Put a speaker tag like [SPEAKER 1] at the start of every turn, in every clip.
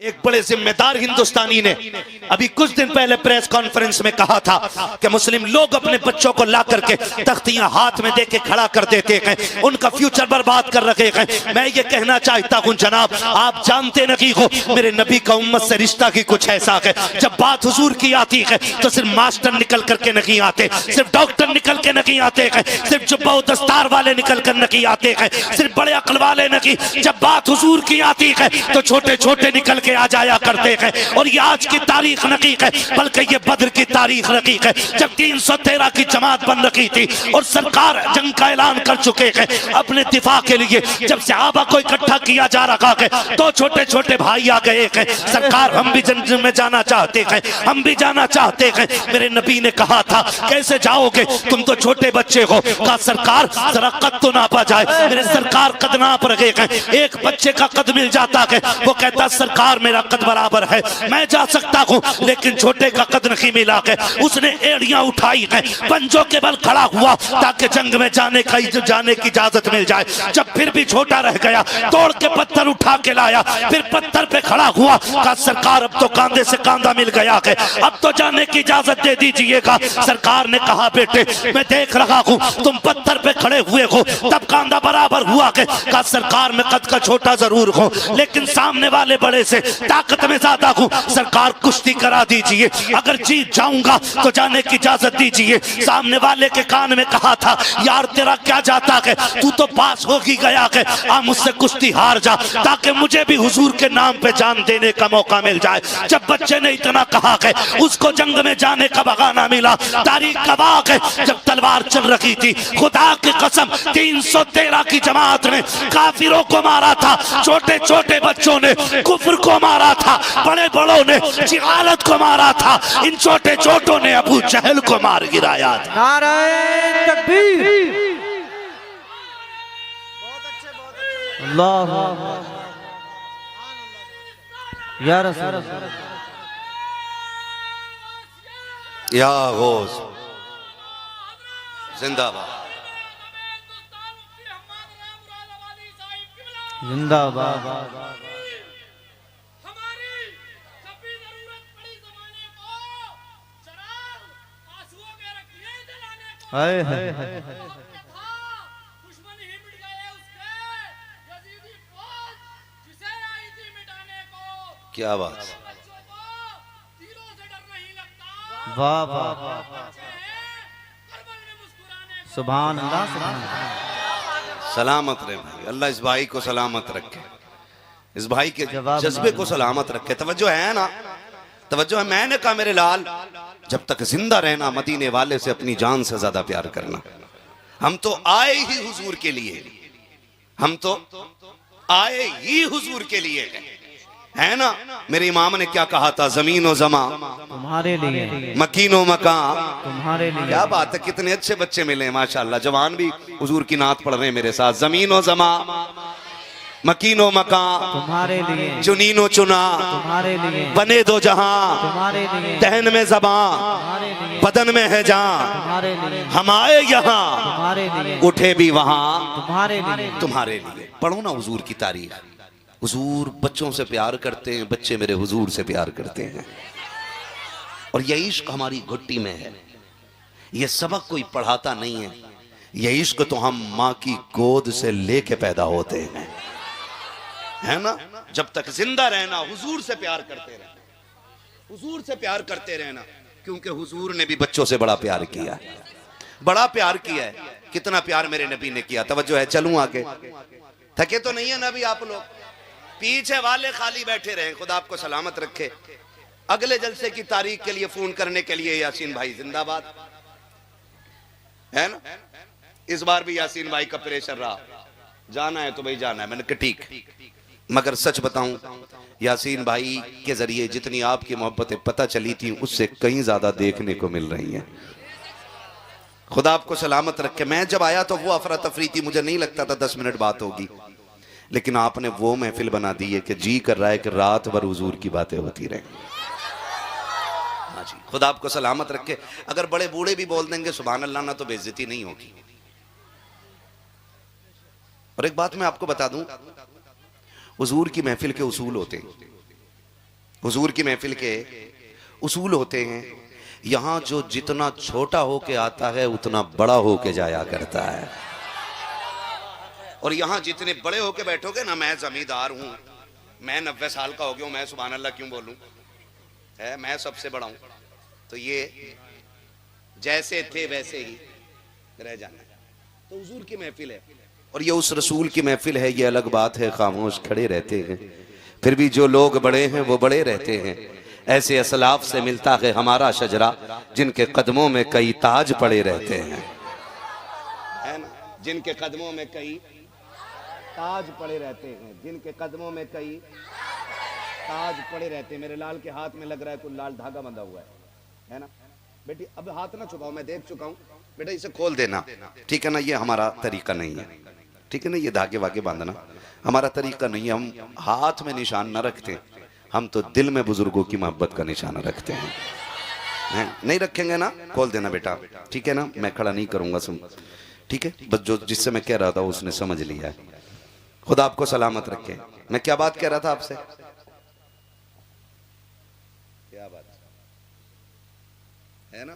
[SPEAKER 1] एक बड़े जिम्मेदार हिंदुस्तानी ने अभी कुछ दिन पहले प्रेस कॉन्फ्रेंस में कहा था कि मुस्लिम लोग अपने बच्चों को ला करके तख्तियां हाथ में देके खड़ा कर देते हैं, उनका फ्यूचर बर्बाद कर रखे हैं। मैं ये कहना चाहता हूं जनाब, आप जानते नहीं हो मेरे नबी का उम्मत से रिश्ता की कुछ ऐसा है, जब बात हुजूर की आती है तो सिर्फ मास्टर निकल करके नहीं आते, सिर्फ डॉक्टर निकल के नहीं आते हैं, सिर्फ जुब्बा दस्तार वाले निकल कर नहीं आते हैं, सिर्फ बड़े अक्ल वाले नहीं। जब बात हुजूर की आती है तो छोटे छोटे निकल आ जाया करते हैं। और ये आज की तारीख नहीं है बल्कि ये बद्र की तारीख नहीं है, जब 313 की जमात बन रखी थी और सरकार जंग का ऐलान कर चुके हैं अपने दिफा के लिए। जब सहाबा को इकट्ठा किया जा रहा है तो छोटे छोटे भाई आ गए हैं, सरकार हम भी जंग में जाना चाहते हैं, हम भी जाना चाहते हैं। मेरे नबी ने कहा था कैसे जाओगे, तुम तो छोटे बच्चे हो। कहा सरकार जरा कद तो नापा जाए। मेरे सरकार कद नाप रहे हैं, एक बच्चे का कद मिल जाता है, वो कहता सरकार मेरा कद बराबर है, मैं जा सकता हूं, लेकिन छोटे का कद नहीं मिला है। उसने एड़ियां उठाई है, पंजों के बल खड़ा हुआ ताकि जंग में जाने की इजाजत मिल जाए। जब फिर भी छोटा रह गया, तोड़ के पत्थर उठा के लाया, फिर पत्थर पे खड़ा हुआ। कहा सरकार अब तो कांधे से कांधा मिल गया है, अब तो जाने की इजाजत दे दीजिएगा। सरकार ने कहा बेटे मैं देख रहा हूं तुम पत्थर पे खड़े हुए हो, तब कांधा बराबर हुआ है। कहा सरकार मैं कद का छोटा जरूर हूं लेकिन सामने वाले बड़े से ताकत में ज्यादा हूं, सरकार कुश्ती करा दीजिए, अगर जीत जाऊंगा तो जाने की इजाजत दीजिए। सामने वाले के कान में कहा था यार तेरा क्या जाता है, तू तो पास हो ही गया है, आ मुझसे कुश्ती हार जा ताकि मुझे भी हुजूर के नाम पे जान देने का मौका मिल जाए। जब बच्चे ने इतना कहा है उसको जंग में जाने का बहाना मिला। तारीख गवाह है जब तलवार चल रही थी, खुदा की कसम 313 की जमात ने काफिरों को मारा था, छोटे छोटे बच्चों ने कुफ्र को मारा था, बड़े बड़ों ने जिहालत को मारा था, इन छोटे छोटों ने अबू जहल को मार गिराया था।
[SPEAKER 2] नारे तकबीर, अल्लाह या रसूल
[SPEAKER 1] या गौस जिंदाबाद
[SPEAKER 2] जिंदाबाद। हाय हाय हाय
[SPEAKER 1] क्या बात,
[SPEAKER 2] वाह वाह सुभान अल्लाह सुभान अल्लाह।
[SPEAKER 1] सलामत रहे भाई, अल्लाह इस भाई को सलामत रखे, इस भाई के जज्बे को सलामत रखे। तवज्जो है ना, तवज्जो है। मैंने कहा मेरे लाल जब तक जिंदा रहना मदीने वाले से अपनी जान से ज्यादा प्यार करना। हम तो आए ही हुजूर के लिए, हम तो आए ही हुजूर के लिए है ना। मेरे इमाम ने क्या कहा था, जमीन और जमा
[SPEAKER 2] तुम्हारे लिए,
[SPEAKER 1] मकीनो मकान
[SPEAKER 2] तुम्हारे लिए।
[SPEAKER 1] क्या बात है, कितने अच्छे बच्चे मिले हैं माशाल्लाह। जवान भी हुजूर की नात पढ़ रहे हैं मेरे साथ। जमीन और जमा मकीनो मकान
[SPEAKER 2] तुम्हारे लिए,
[SPEAKER 1] चुनीनो चुना
[SPEAKER 2] तुम्हारे लिए,
[SPEAKER 1] बने दो जहां
[SPEAKER 2] तुम्हारे लिए,
[SPEAKER 1] दहन में जबां
[SPEAKER 2] तुम्हारे लिए,
[SPEAKER 1] बदन में है जान,
[SPEAKER 2] तुम्हारे लिए,
[SPEAKER 1] हम आए यहाँ
[SPEAKER 2] तुम्हारे लिए,
[SPEAKER 1] उठे भी वहां
[SPEAKER 2] तुम्हारे लिए,
[SPEAKER 1] तुम्हारे लिए। पढ़ो ना हुजूर की तारीख। हुजूर बच्चों से प्यार करते हैं, बच्चे मेरे हुजूर से प्यार करते हैं, और ये इश्क हमारी घुट्टी में है। ये सबक कोई पढ़ाता नहीं है, ये इश्क तो हम माँ की गोद से लेके पैदा होते हैं, है ना। जब तक जिंदा रहना हुजूर से प्यार करते रहना, हुजूर से प्यार करते रहना, क्योंकि हुजूर ने भी बच्चों से बड़ा प्यार किया है, बड़ा प्यार किया है। कितना प्यार मेरे नबी ने किया। तवज्जो है, चलूं आगे, थके तो नहीं है नबी आप लोग, पीछे वाले खाली बैठे रहे, खुदा आपको सलामत रखे। अगले जलसे की तारीख के लिए फोन करने के लिए यासीन भाई जिंदाबाद, है ना। इस बार भी यासीन भाई का प्रेशर रहा, जाना है तो भाई जाना है। मैंने कहा ठीक, मगर सच बताऊं यासीन भाई के जरिए जितनी आपकी मोहब्बतें पता चली थी उससे कहीं ज्यादा देखने को मिल रही हैं। खुदा आपको सलामत रखे। मैं जब आया तो वो अफरा तफरी थी, मुझे नहीं लगता था 10 मिनट बात होगी, लेकिन आपने वो महफिल बना दी है कि जी कर रहा है कि रात भर हुजूर की बातें होती रहे। हाँ जी, खुदा आपको सलामत रखे। अगर बड़े बूढ़े भी बोल देंगे सुभान अल्लाह ना तो बेइज्जती नहीं होगी। और एक बात मैं आपको बता दूं, हुजूर की महफिल के उसूल होते हैं। हुजूर की महफिल के उसूल होते हैं, यहां जो जितना छोटा होके आता है उतना बड़ा होके जाया करता है, और यहां जितने बड़े होके बैठोगे ना, मैं जमींदार हूं, मैं 90 साल का हो गया हूं, मैं सुभान अल्लाह क्यों बोलूं, है मैं सबसे बड़ा हूं, तो ये जैसे थे वैसे ही रह जाना है। तो हुजूर की महफिल है और ये उस रसूल की महफिल है। ये अलग बात है, खामोश खड़े रहते हैं, फिर भी जो लोग बड़े हैं वो बड़े रहते हैं। ऐसे असलाफ से मिलता है हमारा शजरा, जिनके कदमों में कई ताज पड़े रहते हैं, है ना, जिनके कदमों में कई ताज पड़े रहते हैं, जिनके कदमों में कई ताज पड़े रहते हैं। मेरे लाल के हाथ में लग रहा है कोई लाल धागा बंधा हुआ है ना। बेटी अब हाथ ना छुपाओ, मैं देख चुका हूं, बेटा इसे खोल देना, ठीक है ना। ये हमारा तरीका नहीं है, ठीक है ना, ये धागे वागे बांधना हमारा तरीका नहीं है। हम हाथ में निशान न रखते, हम तो दिल में बुजुर्गों की मोहब्बत का निशान रखते हैं। नहीं रखेंगे ना, खोल देना बेटा, ठीक है ना, मैं खड़ा नहीं करूंगा, सुन, ठीक है। बस जो जिससे मैं कह रहा था उसने समझ लिया है। खुदा आपको सलामत रखे। मैं क्या बात कह रहा था आपसे, क्या बात है ना,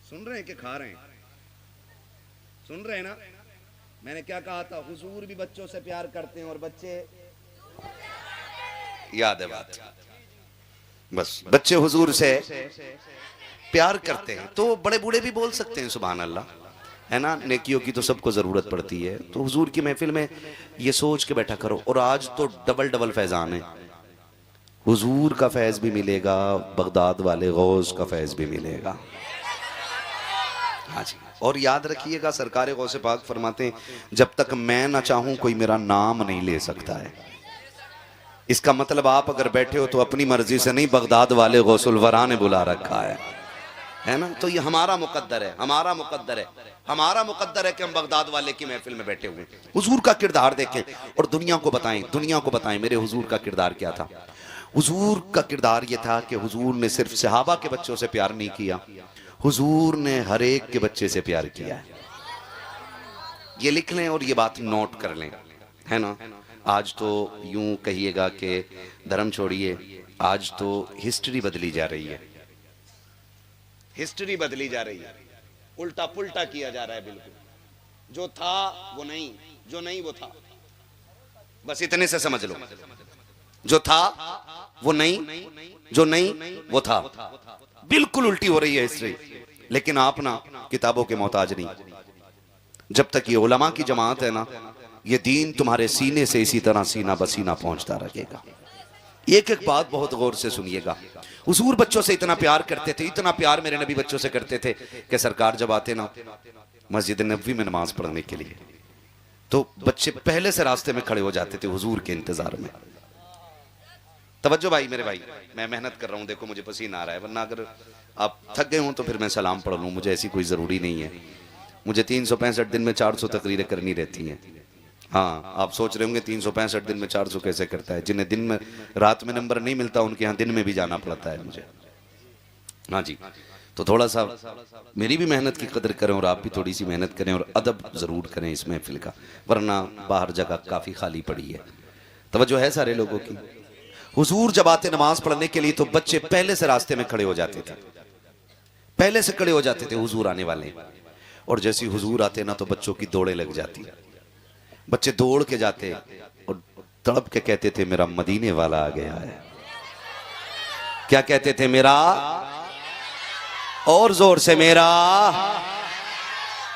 [SPEAKER 1] सुन रहे हैं कि खा रहे हैं, सुन रहे हैं ना। मैंने क्या कहा था, हुजूर भी बच्चों से प्यार करते हैं और बच्चे, याद है बात, बस बच्चे हुजूर से प्यार करते हैं तो बड़े बूढ़े भी बोल सकते हैं सुभान अल्लाह, है ना। नेकियों की तो सबको जरूरत पड़ती है, तो हुजूर की महफिल में ये सोच के बैठा करो। और आज तो डबल डबल फैजान है, हुजूर का फैज भी मिलेगा, बगदाद वाले गौस का फैज भी मिलेगा। हाँ जी, और याद रखिएगा सरकार गौसे पाक फरमाते हैं, जब तक मैं ना चाहूं कोई मेरा नाम नहीं ले सकता है। इसका मतलब आप अगर बैठे हो तो अपनी मर्जी से नहीं, बगदाद वाले गौसुल वरा ने बुला रखा है ना। तो ये हमारा मुकद्दर है, हमारा मुकद्दर है, हमारा मुकद्दर है कि हम बगदाद वाले की महफिल में बैठे हुए हैं। हुजूर का किरदार देखें और दुनिया को बताएं, दुनिया को बताएं मेरे हुजूर का किरदार क्या था। हुजूर का किरदार ये था कि हुजूर ने सिर्फ सहाबा के बच्चों से प्यार नहीं किया, हुजूर ने हर एक के बच्चे से प्यार किया है। ये लिख लें और ये बात नोट कर लें, है ना। आज तो यूं कहिएगा कि धर्म छोड़िए, आज तो हिस्ट्री बदली जा रही है, हिस्ट्री बदली जा रही है, उल्टा पुल्टा किया जा रहा है बिल्कुल। जो था वो नहीं, जो नहीं वो था, बस इतने से समझ लो। जो था वो नहीं, जो नहीं वो था, बिल्कुल उल्टी हो रही है हिस्ट्री। लेकिन आप ना किताबों के मोहताज नहीं, जब तक ये उलमा की जमात है ना, ये दीन तुम्हारे सीने से इसी तरह सीना बसीना पहुंचता रहेगा। एक एक बात बहुत गौर से सुनिएगा। हुजूर बच्चों से इतना प्यार करते थे, इतना प्यार मेरे नबी बच्चों से करते थे कि सरकार जब आते ना मस्जिद नबवी में नमाज पढ़ने के लिए, तो बच्चे पहले से रास्ते में खड़े हो जाते थे हुजूर के इंतजार में। तवज्जो भाई, मेरे भाई, मैं मेहनत कर रहा हूं, देखो मुझे पसीना आ रहा है, वरना अगर आप थक गए हो तो फिर मैं सलाम पढ़ लूं, मुझे ऐसी कोई जरूरी नहीं है। मुझे 365 दिन में 400 तकरीरें करनी रहती हैं। हाँ, आप सोच रहे होंगे 365 दिन में 400 कैसे करता है। जिन्हें दिन में रात में नंबर नहीं मिलता उनके यहाँ दिन में भी जाना पड़ता है मुझे। हाँ जी, तो थोड़ा सा मेरी भी मेहनत की कदर करें और आप भी थोड़ी सी मेहनत करें और अदब जरूर करें इस महफिल का, वरना बाहर जगह काफी खाली पड़ी है। तवज्जो है सारे लोगों की। हुजूर जब आते नमाज पढ़ने के लिए तो बच्चे पहले से रास्ते में खड़े हो जाते थे, पहले से खड़े हो जाते थे हुजूर आने वाले। और जैसे हुजूर आते ना तो बच्चों की दौड़े लग जाती, बच्चे दौड़ के जाते और तड़प के कहते थे मेरा मदीने वाला आ गया है। क्या कहते थे? मेरा, और जोर से मेरा।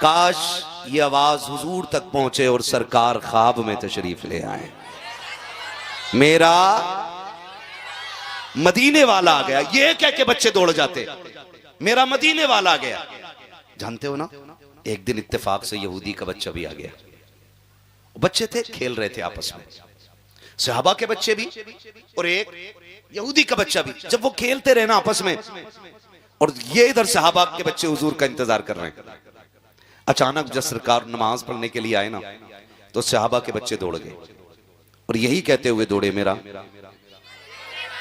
[SPEAKER 1] काश ये आवाज हुजूर तक पहुंचे और सरकार ख्वाब में तशरीफ ले आए, मेरा मदीने वाला आ गया। ये कह के बच्चे दौड़ जाते, मेरा मदीने वाला आ गया। जानते हो ना, एक दिन इत्तेफाक से यहूदी का बच्चा भी आ गया। बच्चे थे, खेल रहे थे आपस में, सहाबा के बच्चे भी और एक यहूदी का बच्चा भी। जब वो खेलते रहे ना आपस में, और ये इधर सहाबा के बच्चे हुजूर का इंतजार कर रहे हैं, अचानक जब सरकार नमाज पढ़ने के लिए आए ना, तो सहाबा के बच्चे दौड़ गए और यही कहते हुए दौड़े, मेरा।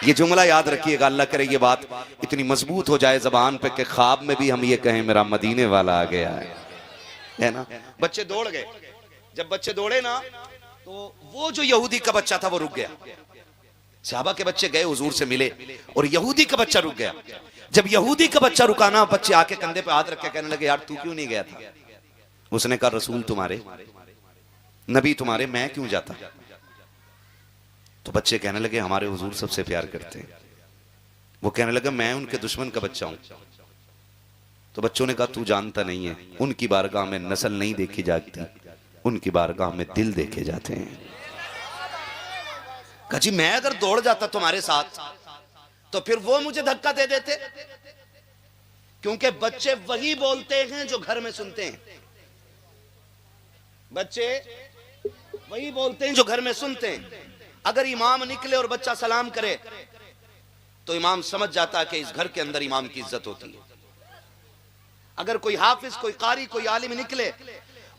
[SPEAKER 1] ये जुमला याद रखिएगा, अल्लाह करे ये बात इतनी मजबूत हो जाए जबान पे कि ख्वाब में भी हम ये कहें मेरा मदीने वाला आ गया है ना। बच्चे दौड़ गए। जब बच्चे दौड़े ना, तो वो जो यहूदी का बच्चा था वो रुक गया। सहाबा के बच्चे गए हुजूर से मिले और यहूदी का बच्चा रुक गया। जब यहूदी का बच्चा रुका ना, बच्चे आके कंधे पे हाथ रख के कहने लगे यार तू क्यों नहीं गया था? उसने कहा रसूल तुम्हारे, नबी तुम्हारे, मैं क्यों जाता? तो बच्चे कहने लगे हमारे हुजूर सबसे प्यार करते हैं। वो कहने लगा मैं उनके दुश्मन का बच्चा हूं। तो बच्चों ने कहा तू जानता नहीं है, उनकी बारगाह में नस्ल नहीं देखी जाती, उनकी बारगाह में दिल देखे जाते हैं। कहा जी मैं अगर दौड़ जाता तुम्हारे साथ तो फिर वो मुझे धक्का दे देते, क्योंकि बच्चे वही बोलते हैं जो घर में सुनते हैं। बच्चे वही बोलते हैं जो घर में सुनते हैं। अगर इमाम निकले और बच्चा सलाम करे तो इमाम समझ जाता है कि इस घर के अंदर इमाम की इज्जत होती है। अगर कोई हाफिज, कोई कारी, कोई आलिम निकले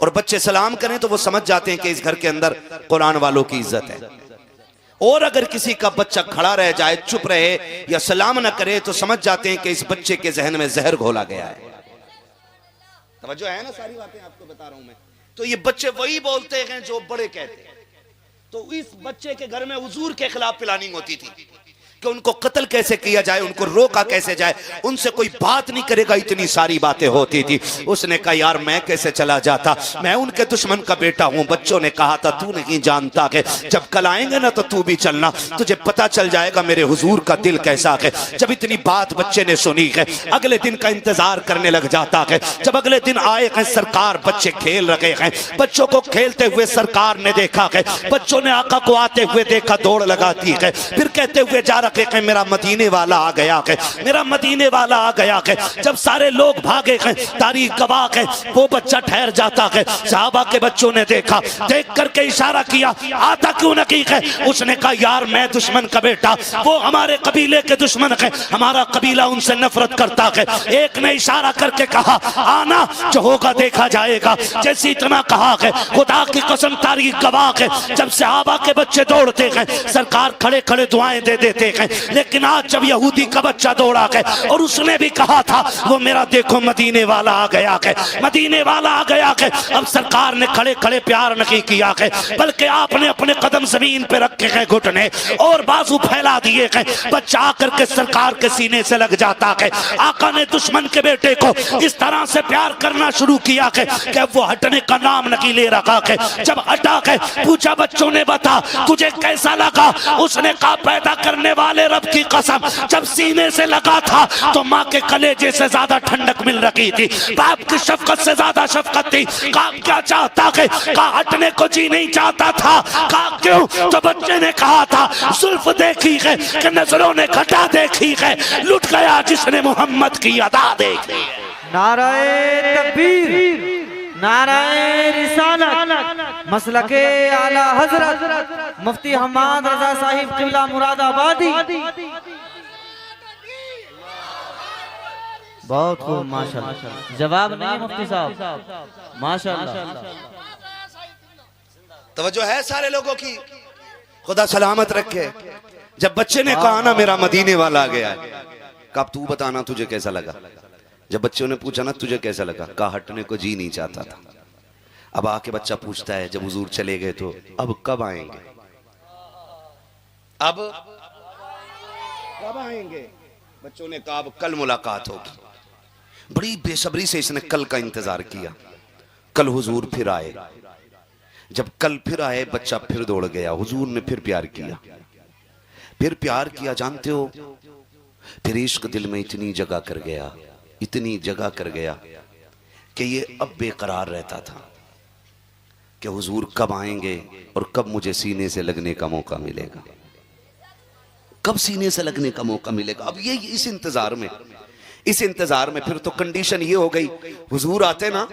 [SPEAKER 1] और बच्चे सलाम करें तो वो समझ जाते हैं कि इस घर के अंदर कुरान वालों की इज्जत है। और अगर किसी का बच्चा खड़ा रह जाए, चुप रहे या सलाम न करे तो समझ जाते हैं कि इस बच्चे के जहन में जहर घोला गया है। तवज्जो है ना, सारी बातें आपको बता रहा हूं मैं। तो ये बच्चे वही बोलते हैं जो बड़े कहते हैं। तो इस बच्चे के घर में हुजूर के खिलाफ प्लानिंग होती थी कि उनको कत्ल कैसे किया जाए, उनको रोका कैसे जाए, उनसे कोई बात नहीं करेगा, इतनी सारी बातें होती थी। उसने कहा यार मैं कैसे चला जाता, मैं उनके दुश्मन का बेटा हूं। बच्चों ने कहा था तू नहीं जानता कि जब कल आएंगे ना तो तू भी चलना, तुझे पता चल जाएगा मेरे हुजूर का दिल कैसा है। जब इतनी बात बच्चे ने सुनी है, अगले दिन का इंतजार करने लग जाता है। जब अगले दिन आए हैं सरकार, बच्चे खेल रहे हैं, बच्चों को खेलते हुए सरकार ने देखा है, बच्चों ने आका को आते हुए देखा, दौड़ लगाती है, फिर कहते हुए जा के मेरा मदीने वाला आ गया है, मेरा मदीने वाला आ गया है। जब सारे लोग भागे हैं, तारीख गवाह है, वो बच्चा ठहर जाता है। सहाबा के बच्चों ने देखा, देख करके इशारा किया आता क्यों नहीं है? उसने कहा यार मैं दुश्मन का बेटा, वो हमारे कबीले के दुश्मन है, हमारा कबीला उनसे नफरत करता है। एक ने इशारा करके कहा आना, जो होगा देखा जाएगा। जैसे इतना कहा है, खुदा की कसम तारीख गवाह है, जब सहाबा के बच्चे दौड़ते हैं सरकार खड़े खड़े दुआएं दे देते हैं। लेकिन आज जब यहूदी का बच्चा दौड़ा है और उसने भी कहा था वो मेरा देखो मदीने वाला आ गया है, मदीने वाला आ गया है, अब सरकार ने खड़े खड़े प्यार नहीं किया है, बल्कि आपने अपने कदम जमीन पे रखे हैं, घुटने और बाजू फैला दिए हैं। बच्चा आकर के सरकार के सीने से लग जाता है। आका ने दुश्मन के बेटे को इस तरह से प्यार करना शुरू किया है कि वो हटने का नाम नहीं ले रखा है। जब हटा है पूछा बच्चों ने बता तुझे कैसा लगा? उसने कहा पैदा करने वाले रब की कसम, जब सीने से लगा था तो माँ के कलेजे से ज्यादा ठंडक मिल रही थी, बाप की शफकत से ज्यादा शफकत थी। कहा क्या चाहता है? कहा हटने को जी नहीं चाहता था। कहा क्यों? तो बच्चे ने कहा था जुल्फ देखी है कि नजरों ने घटा देखी है, लुट गया जिसने मोहम्मद की अदा देखी।
[SPEAKER 2] नाराए तकबीर, नाराए रिसालत, मसलके आला हजरत मुफ्ती हम्माद रजा साहिब किबला मुरादाबादी। बहुत खूब माशाल्लाह, जवाब नहीं मुफ्ती साहब, माशाल्लाह।
[SPEAKER 1] तवज्जो है सारे लोगों की, खुदा सलामत रखे। जब बच्चे ने कहा ना मेरा मदीने वाला आ गया, कब तू बताना तुझे कैसा लगा? जब बच्चों ने पूछा ना तुझे कैसा लगा, कहा हटने को जी नहीं चाहता था। अब आके बच्चा पूछता है जब हुजूर चले गए तो अब कब आएंगे? अब कब आएंगे? बच्चों ने कहा अब कल मुलाकात होगी। बड़ी बेसब्री से इसने कल का इंतजार किया। कल हुजूर फिर आए। जब कल फिर आए बच्चा फिर दौड़ गया। हुजूर ने फिर प्यार किया, फिर प्यार किया। जानते हो फिर इश्क दिल में इतनी जगह कर गया, इतनी जगह कर गया कि ये अब बेकरार रहता था कि हुजूर कब आएंगे और कब मुझे सीने से लगने का मौका मिलेगा, कब सीने से लगने का मौका मिलेगा। अब ये इस इंतजार में फिर तो कंडीशन ये हो गई, हुजूर आते ना,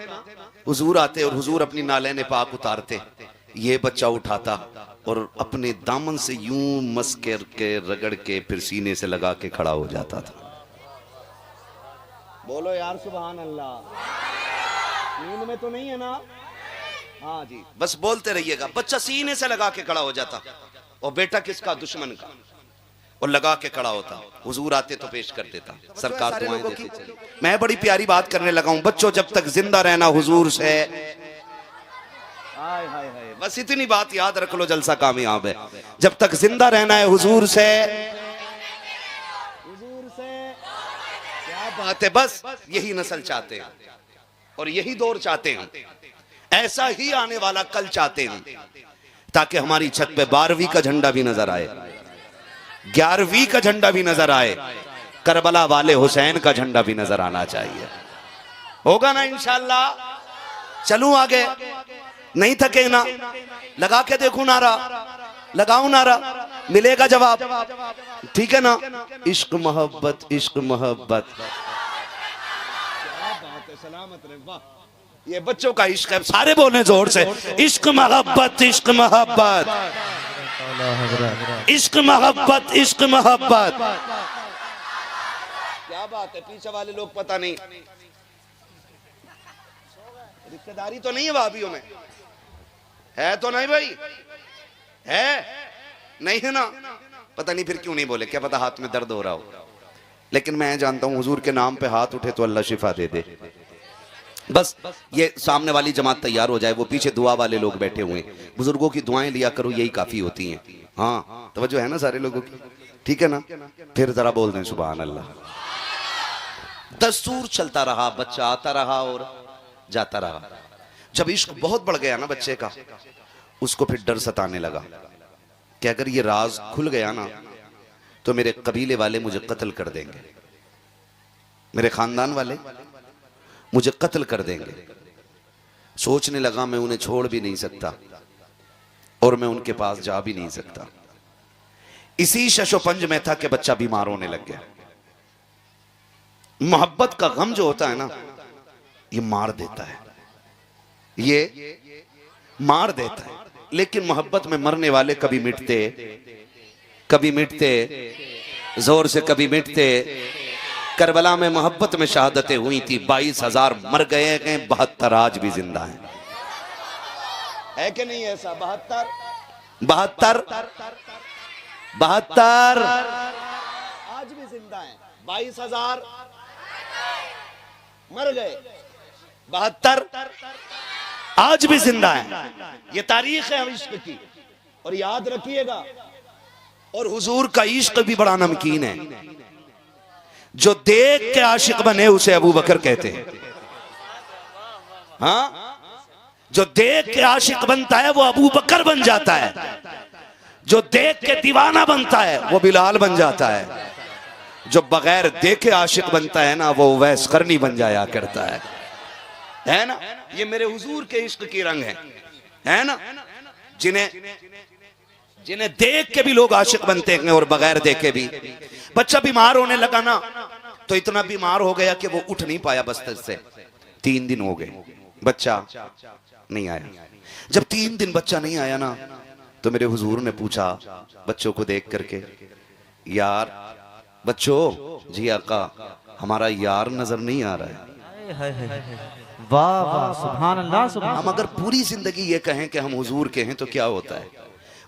[SPEAKER 1] हुजूर आते और हुजूर अपनी नालैन पाक उतारते, ये बच्चा उठाता और अपने दामन से यूं मस के रगड़ के फिर सीने से लगा के खड़ा हो जाता था। बोलो यार सुभान अल्लाह। नींद में तो नहीं है ना? हाँ जी, बस बोलते रहिएगा। बच्चा सीने से लगा के खड़ा हो जाता और बेटा किसका? दुश्मन का, और लगा के खड़ा होता। हुजूर आते तो पेश कर देता, सरकार दुआएं देती चली। मैं बड़ी प्यारी बात करने लगा हूं। बच्चों जब तक जिंदा रहना हुजूर से, हाय हाय हाय, बस इतनी बात याद रख लो, जलसा कामयाब है। जब तक जिंदा रहना है हुजूर से, क्या बात है, बस यही नस्ल चाहते हैं और यही दौर चाहते हैं, ऐसा ही आने वाला कल चाहते हैं, ताकि हमारी छत पे 12वीं का झंडा भी नजर आए, 11वीं का झंडा भी नजर आए, करबला वाले हुसैन का झंडा भी नजर आना चाहिए। होगा ना इंशाअल्लाह। चलूं आगे, नहीं थके ना, लगा के देखूं नारा, लगाऊं नारा, मिलेगा जवाब, ठीक है ना। इश्क मोहब्बत, इश्क मोहब्बत, सलामत रहे, वाह। ये बच्चों का इश्क है, सारे बोले जोर से, इश्क मोहब्बत, इश्क मोहब्बत, इश्क मोहब्बत, इश्क मोहब्बत। क्या बात है, पीछे वाले लोग पता नहीं, रिश्तेदारी तो नहीं है भाभीयों में, है तो नहीं भाई, है नहीं है ना, पता नहीं फिर क्यों नहीं बोले, क्या पता हाथ में दर्द हो रहा हो। लेकिन मैं जानता हूं हुजूर के नाम पे हाथ उठे तो अल्लाह शिफा दे दे। बस ये सामने वाली जमात तैयार हो जाए, वो पीछे दुआ वाले लोग बैठे हुए हैं, बुजुर्गों की दुआएं लिया करो, यही काफी होती हैं। हाँ तवज्जो है ना सारे लोगों की, ठीक है ना। फिर जरा बोल दें सुभान अल्लाह। दस्तूर चलता रहा, बच्चा आता रहा और जाता रहा। जब इश्क बहुत बढ़ गया ना बच्चे का, उसको फिर डर सताने लगा कि अगर ये राज खुल गया ना तो मेरे कबीले वाले मुझे कत्ल कर देंगे, मेरे खानदान वाले मुझे कत्ल कर देंगे। सोचने लगा मैं उन्हें छोड़ भी नहीं सकता और मैं उनके पास जा भी नहीं सकता। इसी शशोपंज में था कि बच्चा बीमार होने लग गया। मोहब्बत का गम जो होता है ना, ये मार देता है, ये मार देता है। लेकिन मोहब्बत में मरने वाले कभी मिटते, कभी मिटते, जोर से कभी मिटते। करबला में मोहब्बत में शहादतें हुई थी, 22,000 मर गए हैं, 72 आज भी जिंदा हैं। है कि नहीं ऐसा? 72 आज भी जिंदा हैं। 22,000 मर गए, 72 आज भी जिंदा है। ये तारीख है इश्क की, और याद रखिएगा। और हुजूर का इश्क भी बड़ा नमकीन है। जो देख के आशिक बने उसे अबू बकर कहते हैं। हाँ, जो देख के आशिक बनता है वो अबू बकर बन जाता है, जो देख के दीवाना बनता है वो बिलाल बन जाता है, जो बगैर देखे आशिक बनता है ना वो उवैस करनी बन जाया करता है ना। ये मेरे हुजूर के इश्क की रंग है ना। जिन्हें देख के भी लोग आशिक बनते हैं और बगैर देखे भी। बच्चा बीमार होने लगा ना, तो इतना बीमार हो गया कि वो उठ नहीं पाया बस्तर से। 3 दिन हो गए, बच्चा नहीं आया। जब 3 दिन बच्चा नहीं आया ना, तो मेरे हुजूर ने पूछा बच्चों को देख करके, यार बच्चों, जी आका हमारा यार नजर नहीं आ रहा है।
[SPEAKER 2] वाह वाह, सुभान अल्लाह, सुभान।
[SPEAKER 1] हम अगर पूरी जिंदगी ये कहें कि हम हुजूर के हैं तो क्या होता है?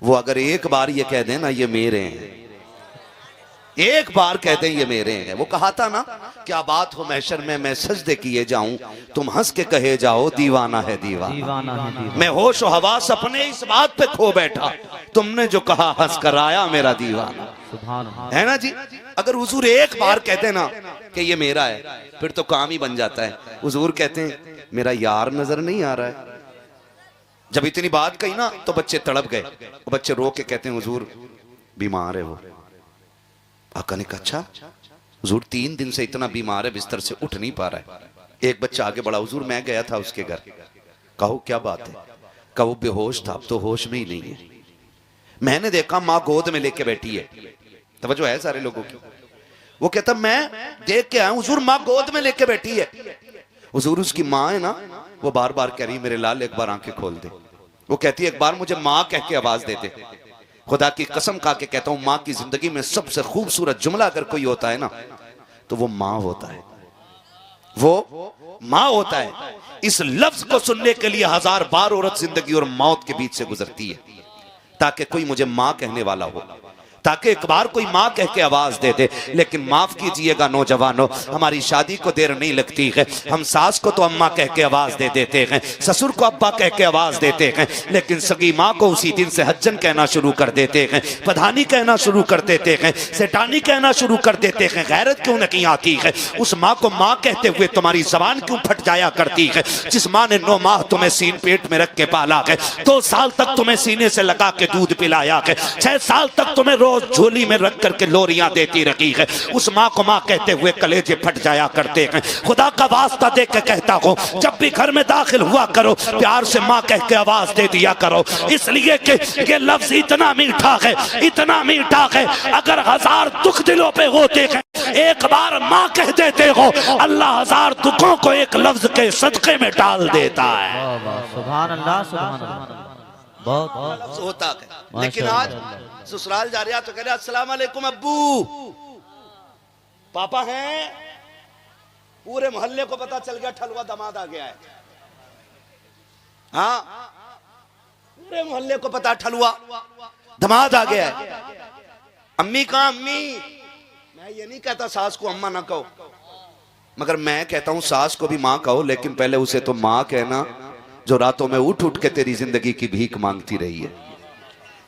[SPEAKER 1] वो अगर एक बार ये कह दें ना ये मेरे हैं, एक बार कहते हैं ये मेरे हैं। वो कहा था ना, क्या बात हो महशर में मैं सजदे किए जाऊं, तुम हंस के कहे जाओ दीवाना है दीवाना। मैं होश और हवास अपने इस बात पे खो बैठा, तुमने जो कहा हंस कर आया मेरा दीवाना। है ना जी। अगर हुजूर एक बार कहते ना कि ये मेरा है, फिर तो काम ही बन जाता है। हुजूर कहते हैं मेरा यार नजर नहीं आ रहा है। जब इतनी बात कही ना तो बच्चे तड़प गए। बच्चे रो के कहते हैं हुजूर बीमार है वो। आका ने कहा अच्छा हुजूर 3 दिन से इतना बीमार है, बिस्तर से उठ नहीं पा रहा है। एक बच्चा आगे बढ़ा, हुजूर मैं गया था उसके घर। कहो क्या बात है? कहा वो बेहोश था, अब तो होश में ही नहीं है। मैंने देखा माँ गोद में लेके बैठी है। तवज्जो है सारे लोगों की। वो कहता मैं देख के आया हुजूर माँ गोद में लेके बैठी है। हुजूर उसकी माँ है ना, वो बार बार कह रही मेरे लाल एक बार आंखें खोल दे। वो कहती है एक बार मुझे माँ कह के आवाज दे दे। खुदा की कसम खा के कहता हूं, माँ की जिंदगी में सबसे खूबसूरत जुमला अगर कोई होता है ना तो वो माँ होता है, वो माँ होता है। इस लफ्ज को सुनने के लिए 1000 बार औरत जिंदगी और मौत के बीच से गुजरती है, ताकि कोई मुझे माँ कहने वाला हो। ताकि एक बार कोई माँ कह के आवाज दे दे। लेकिन माफ कीजिएगा नौजवानों, हमारी शादी को देर नहीं लगती है, हम सास को तो अम्मा कह के आवाज दे देते हैं, ससुर को अब्बा कह के आवाज देते हैं, लेकिन सगी माँ को उसी दिन से हज्जन कहना शुरू कर देते हैं, पधानी कहना शुरू कर देते हैं, सेठानी कहना शुरू कर देते हैं। गैरत क्यों नहीं आती है? उस माँ को माँ कहते हुए तुम्हारी जबान क्यों फट जाया करती है? जिस माँ ने 9 माह तुम्हें सीन पेट में रख के पाला है, 2 साल तक तुम्हें सीने से लगा के दूध पिलाया है, 6 साल तक तुम्हें रोज झोली में रख करके लोरियां देती रही है, उस माँ को माँ कहते हुए कलेजे फट जाया करते हैं। खुदा का वास्ता दे के कहता हूँ, जब भी घर में दाखिल हुआ करो प्यार से माँ कह के आवाज दे दिया करो, इसलिए कि ये लफ्ज इतना मीठा है, इतना मीठा है, अगर 1000 दुख दिलों पे होते हैं, एक बार माँ कह देते हो, अल्लाह 1000 दुखों को एक लफ्ज के सदके में डाल देता है।
[SPEAKER 2] सुभान अल्लाह, सुभान अल्लाह। बहुत
[SPEAKER 1] होता है। लेकिन आज ससुराल जा रहा तो कह रहा अस्सलाम वालेकुम अब्बू, पापा हैं, पूरे मोहल्ले को पता चल गया ठलुआ दामाद आ गया है। हाँ, पूरे मोहल्ले को पता ठलुआ दामाद आ गया है। अम्मी कहाँ? अम्मी, मैं ये नहीं कहता सास को अम्मा ना कहो, मगर मैं कहता हूं सास को भी माँ कहो, लेकिन पहले उसे तो माँ कहना जो रातों में उठ उठ के तेरी जिंदगी की भीख मांगती रही है,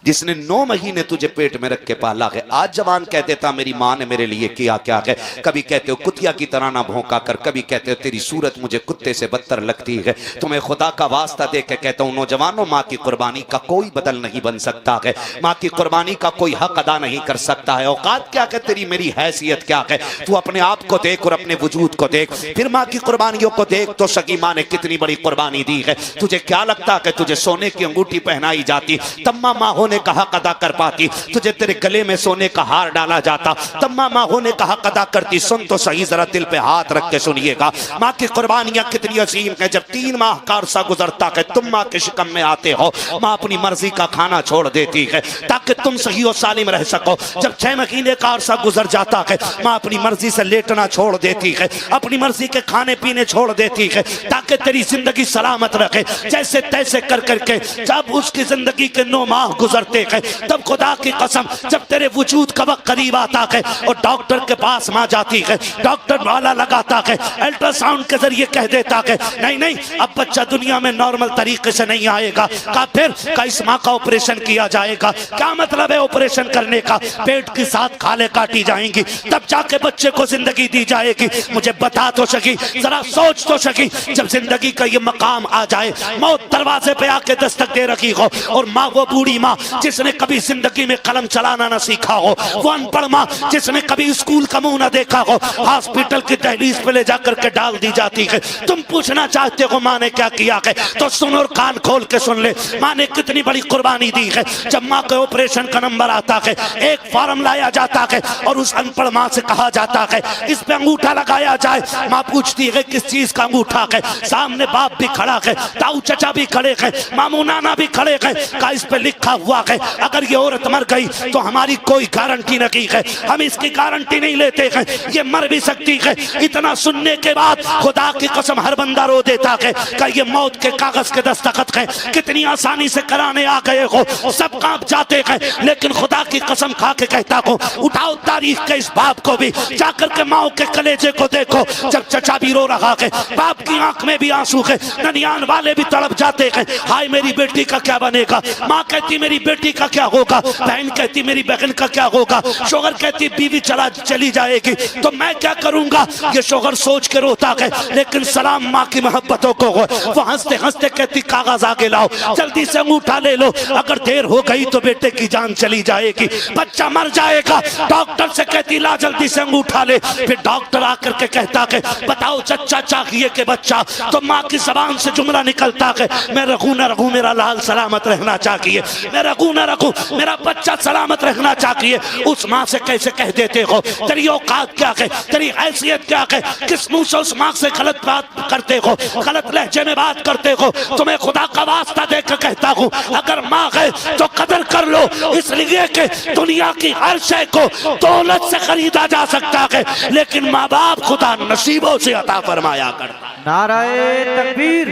[SPEAKER 1] जिसने 9 महीने तुझे पेट में रख के पाला है। आज जवान कह देता मेरी माँ ने मेरे लिए किया क्या है, कभी कहते हो कुतिया की तरह ना भौंका कर, कभी कहते हो तेरी सूरत मुझे कुत्ते से बदतर लगती है। तुम्हें खुदा का वास्ता दे के कहता हूँ नौजवानों, माँ की कुर्बानी का कोई बदल नहीं बन सकता है, माँ की कुर्बानी का कोई हक अदा नहीं कर सकता है। औकात क्या है तेरी, मेरी हैसियत क्या है, तू अपने आप को देख और अपने वजूद को देख, फिर माँ की कुर्बानियों को देख तो सगी माँ ने कितनी बड़ी कुर्बानी दी है। तुझे क्या लगता है तुझे सोने की अंगूठी पहनाई जाती तब माँ होने का हक अदा कर पाती? तुझे तेरे गले में सोने का हार डाला जाता तब माँ होने का हक अदा करती? सुन तो सही, जरा दिल पे हाथ रख के सुनिएगा, माँ की कुर्बानियां कितनी अजीम है। जब 3 माह का अरसा गुजरता है, तुम माँ के शिकम में आते हो, माँ अपनी मर्जी का खाना छोड़ देती है ताकि तुम सही और सालिम रह सको। जब 6 महीने का अरसा गुजर जाता है, माँ अपनी मर्जी से लेटना छोड़ देती है, अपनी मर्जी के खाने पीने छोड़ देती है ताकि तेरी जिंदगी सलामत रखे। जैसे तैसे कर करके जब उसकी जिंदगी के 9 माह गुजरते हैं, तब खुदा की कसम जब तेरे वजूद का वक्त करीब आता है और डॉक्टर के पास मां जाती है, डॉक्टर वाला लगाता है, अल्ट्रासाउंड के जरिए कह देता है नहीं नहीं अब बच्चा दुनिया में नॉर्मल तरीके से नहीं आएगा, का फिर का इस माँ का ऑपरेशन किया जाएगा। क्या मतलब है ऑपरेशन करने का? पेट की 7 खाले काटी जाएंगी तब जाके बच्चे को जिंदगी दी जाएगी। मुझे बता तो सकी, जरा सोच तो सकी, जब जिंदगी का ये मकाम आ जाए, मौत दरवाजे पे आके दस्तक दे रखी हो और माँ वो बूढ़ी माँ जिसने कभी जिंदगी में कलम चलाना ना सीखा हो, वो अनपढ़ माँ जिसने कभी स्कूल का मुंह ना देखा हो, हॉस्पिटल की दहलीज पे ले जाकर के डाल दी जाती है। तुम पूछना चाहते हो माँ ने क्या किया है, तो सुन और कान खोल के सुन ले, माँ ने कितनी बड़ी कुर्बानी दी है। जब माँ के ऑपरेशन का नंबर आता है, एक फॉर्म लाया जाता है और उस अनपढ़ माँ से कहा जाता है इस पे अंगूठा लगाया जाए। माँ पूछती है किस चीज का अंगूठा है? सामने बाप भी खड़ा है, ताऊ चचा भी खड़े हैं, मामू नाना भी खड़े हैं, का इस पे लिखा हुआ है अगर ये औरत मर गई तो हमारी कोई गारंटी नहीं है, हम इसकी गारंटी नहीं लेते हैं, ये मर भी सकती है। इतना सुनने के बाद खुदा की कसम हर बंदा रो देता है कि ये मौत के कागज के दस्तखत हैं, कितनी आसानी से कराने आ गए हो, सब कांप जाते हैं। लेकिन खुदा की कसम खा के कहता हूँ, उठाओ तारीख के इस बाप को भी, जाकर के माओ के कलेजे को देखो। जब चचा भी रो रहा है, बाप की आंख में भी आंसू है, ननियान वाले भी तड़प जाते हैं, हाय मेरी बेटी का क्या बनेगा। माँ कहती मेरी बेटी का क्या होगा, बहन कहती मेरी बहन का क्या होगा, शोहर कहती बीवी चली जाएगी तो मैं क्या करूंगा। ये शोहर सोच के रोता है, लेकिन सलाम माँ की मोहब्बतों को वो हंसते हंसते कहती कागज आगे लाओ, जल्दी से अंगूठा ले लो, अगर देर हो गई तो बेटे की जान चली जाएगी, बच्चा मर जाएगा। डॉक्टर से कहती ला जल्दी से अंगूठा ले। फिर डॉक्टर आकर के कहता है बताओ चच्चा चाहिए कि बच्चा, तो माँ की जबान से जुमला निकलता है मैं रखूं ना रखूं मेरा लाल सलामत रहना चाहिए, मैं रखूं ना रखूं मेरा बच्चा सलामत रहना चाहिए। उस माँ से कैसे कह देते हो, तेरी औकात क्या है, तेरी हैसियत क्या है, किस मुंह से उस माँ से गलत बात करते हो, गलत लहजे में बात करते हो। तुम्हें खुदा का वास्ता देकर कहता हूँ अगर माँ है तो कदर कर लो, इसलिए कि दुनिया की हर शय को दौलत से खरीदा जा सकता है, लेकिन माँ बाप खुदा नसीबों से अता फरमाया करता।
[SPEAKER 2] नाराए तकबीर,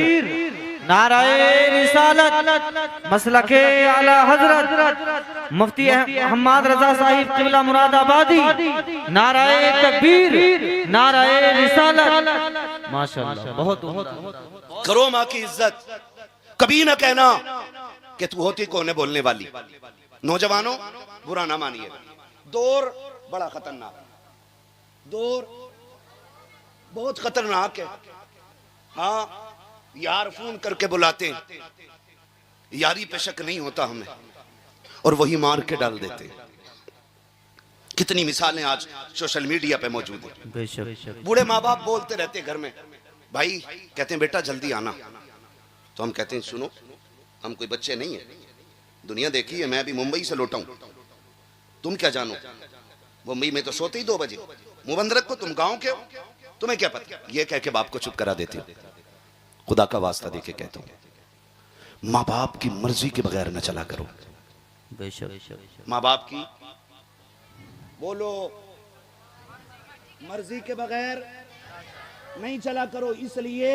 [SPEAKER 2] नाराए रिसालत मसलके आला हजरत मुफ्ती हम्माद रजा साहिब किबला मुरादाबादी, नाराए तकबीर, नाराए रिसालत। माशाअल्लाह, बहुत
[SPEAKER 1] करो माँ की इज्जत। कभी ना कहना कि तू होती कौन है बोलने वाली। नौजवानों बुरा ना मानिए, दौर बड़ा खतरनाक, दौर बहुत खतरनाक है। हाँ, यार फोन करके बुलाते हैं, यारी पे शक नहीं होता हमें, और वही मार के डाल देते हैं। कितनी मिसालें आज सोशल मीडिया पे मौजूद है।
[SPEAKER 2] बेशक।
[SPEAKER 1] बूढ़े माँ बाप बोलते रहते घर में, भाई कहते हैं बेटा जल्दी आना, तो हम कहते हैं सुनो, हम कोई बच्चे नहीं है, दुनिया देखी है, मैं भी मुंबई से लौटा हूं, तुम क्या जानो, मुंबई में तो सोते ही 2 बजे, मुंह बंद रखो, तुम गांव के हो, तुम्हें क्या पता। ये कह के बाप को चुप करा देती हूँ। खुदा का वास्ता देके कहता हूं, माँ बाप की मर्जी के बगैर न चला करो।
[SPEAKER 2] बेशक।
[SPEAKER 1] माँ बाप की बोलो मर्जी के बगैर नहीं चला करो, इसलिए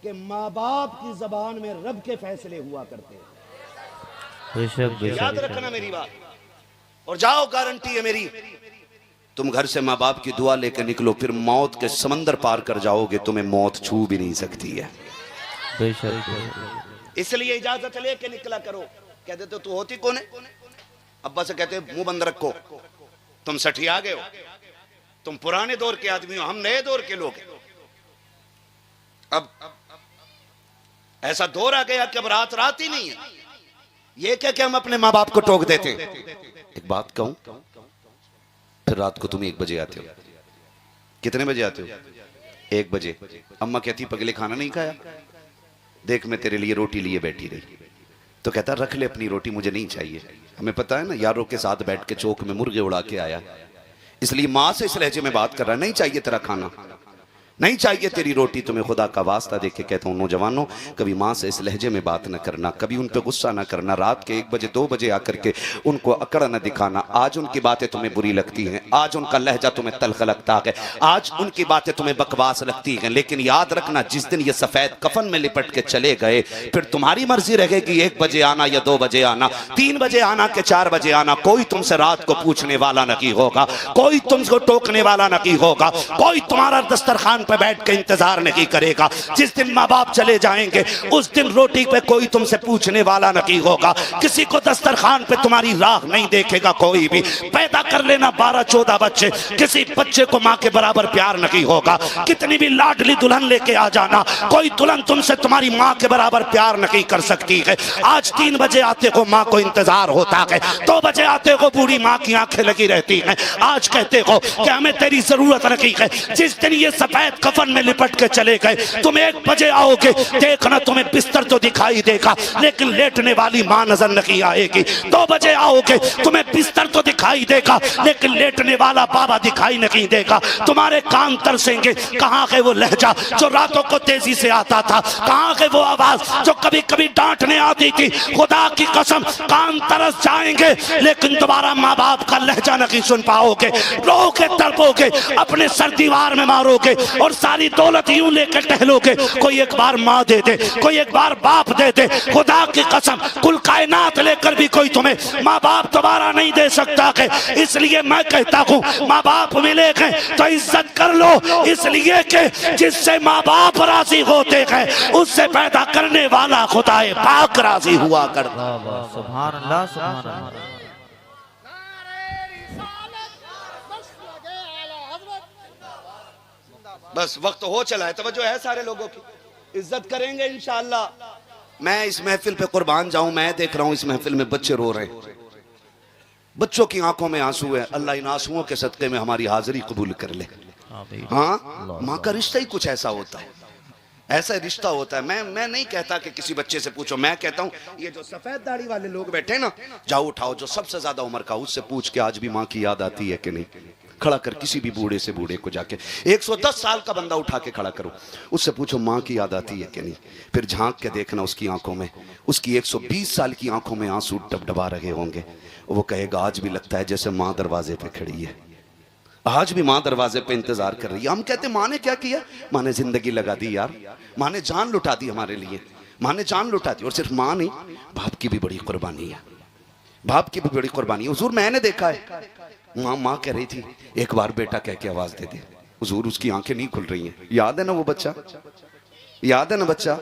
[SPEAKER 1] कि माँ बाप की जबान में रब के फैसले हुआ करते हैं।
[SPEAKER 2] बेशक।
[SPEAKER 1] याद रखना मेरी बात, और जाओ, गारंटी है मेरी, तुम घर से माँ बाप की दुआ लेकर निकलो, फिर मौत के समंदर पार कर जाओगे, तुम्हें मौत छू भी नहीं सकती है।
[SPEAKER 2] बेशक।
[SPEAKER 1] इसलिए इजाजत लेके निकला करो। कह देते तू होती कौन है, अब्बा से कहते मुंह बंद रखो, तुम सठिया गए हो, तुम पुराने दौर के आदमी हो, हम नए दौर के लोग हैं। अब ऐसा दौर आ गया कि अब रात रात ही नहीं है। ये क्या कि हम अपने माँ बाप को टोक देते। एक बात कहूं, फिर रात को तुम 1 बजे आते हो। कितने बजे आते हो? 1 बजे। अम्मा कहती पगले खाना नहीं खाया, देख मैं तेरे लिए रोटी लिए बैठी रही, तो कहता रख ले अपनी रोटी, मुझे नहीं चाहिए। हमें पता है ना, यारों के साथ बैठ के चौक में मुर्गे उड़ा के आया, इसलिए माँ से इस लहजे में बात कर रहा है, नहीं चाहिए तेरा खाना, नहीं चाहिए तेरी रोटी। तुम्हें खुदा का वास्ता देके कहता हूं नौजवानों, कभी माँ से इस लहजे में बात न करना, कभी उन पे गुस्सा न करना, रात के 1 बजे 2 बजे आकर के उनको अकड़ न दिखाना। आज उनकी बातें तुम्हें बुरी लगती हैं, आज उनका लहजा तुम्हें तल्ख लगता है, आज उनकी बातें तुम्हें बकवास लगती हैं, लेकिन याद रखना जिस दिन ये सफेद कफन में लिपट के चले गए, फिर तुम्हारी मर्जी रहेगी 1 बजे आना या 2 बजे आना, 3 बजे आना कि 4 बजे आना। कोई तुमसे रात को पूछने वाला नहीं होगा, कोई तुमको टोकने वाला नहीं होगा, कोई तुम्हारा दस्तरखान पे बैठ के इंतजार नहीं करेगा। जिस दिन माँ बाप चले जाएंगे उस दिन रोटी पे कोई तुमसे पूछने वाला नहीं होगा, किसी को दस्तरखान पे तुम्हारी राह नहीं देखेगा कोई भी। पैदा कर लेना 12-14 बच्चे, किसी बच्चे को माँ के बराबर प्यार नहीं होगा। कितनी भी लाडली दुल्हन लेके आ जाना, कोई दुल्हन तुमसे तुम्हारी माँ के बराबर प्यार नहीं कर सकती है। आज 3 बजे आते हो माँ को इंतजार होता है, 2 बजे आते हो बूढ़ी माँ की आंखें लगी रहती हैं, आज कहते हो कि हमें तेरी जरूरत नहीं है। जिस दिन ये सफेद कफन में लिपट के चले गए, तुम 1 बजे आओगे, देखना तुम्हें बिस्तर तो दिखाई देगा लेकिन लेटने वाली मां नजर नहीं आएगी। 2 बजे आओगे, तुम्हें बिस्तर तो दिखाई देगा लेकिन लेटने वाला बाबा दिखाई नहीं देगा। तुम्हारे कान तरसेंगे, कहां है वो लहजा जो रातों को तेजी से आता था, कहां है वो आवाज जो कभी कभी डांटने आती थी। खुदा की कसम कान तरस जाएंगे लेकिन दोबारा माँ बाप का लहजा नहीं सुन पाओगे, रोके तड़पोगे, अपने सर दीवार में मारोगे और सारी दौलत यूं लेकर टहलोगे। कोई एक बार माँ दे दे, कोई एक बार बाप दे दे, खुदा की कसम कुल कायनात लेकर भी कोई तुम्हें माँ बाप दोबारा नहीं दे सकता है। इसलिए मैं कहता हूँ माँ बाप मिले हैं तो इज्जत कर लो, इसलिए कि जिससे माँ बाप राजी होते हैं उससे पैदा करने वाला खुदाए पाक राजी हुआ कर।
[SPEAKER 2] सुभान अल्लाह, सुभान अल्लाह।
[SPEAKER 1] बस वक्त हो चला है, तवज्जो है सारे लोगों की, इज्जत करेंगे इंशाअल्लाह। मैं इस महफिल पे कुर्बान जाऊं, मैं देख रहा हूं इस महफिल में बच्चे रो रहे हैं, बच्चों की आंखों में आंसू है। अल्लाह इन आंसुओं के सदके में हमारी हाजिरी कबूल कर ले। हाँ, माँ का रिश्ता ही कुछ ऐसा होता है, ऐसा रिश्ता होता है। मैं नहीं कहता कि किसी बच्चे से पूछो, मैं कहता हूँ ये जो सफेद दाढ़ी वाले लोग बैठे ना, जाओ उठाओ जो सबसे ज्यादा उम्र का, उससे पूछ के आज भी माँ की याद आती है कि नहीं। खड़ा कर किसी भी बूढ़े से बूढ़े को जाके, 110 साल का बंदा उठा के खड़ा करो, उससे पूछो माँ की याद आती है कि नहीं। फिर झांक के देखना उसकी आंखों में, उसकी 120 साल की आंखों में आंसू डबडबा रहे होंगे। वो कहेगा आज भी लगता है जैसे माँ दरवाजे पे खड़ी है, आज भी माँ दरवाजे पे इंतजार कर रही है। हम कहते माँ ने क्या किया? माँ ने जिंदगी लगा दी यार, माँ ने जान लुटा दी हमारे लिए,
[SPEAKER 3] माँ ने जान लुटा दी। और सिर्फ माँ नहीं, बाप की भी बड़ी कुर्बानी है, बाप की भी बड़ी कुर्बानी है। हुजूर मैंने देखा है, माँ कह रही थी एक बार बेटा कह के आवाज दे दे। हुजूर उसकी आंखें नहीं खुल रही हैं, याद है ना वो बच्चा, याद है ना बच्चा,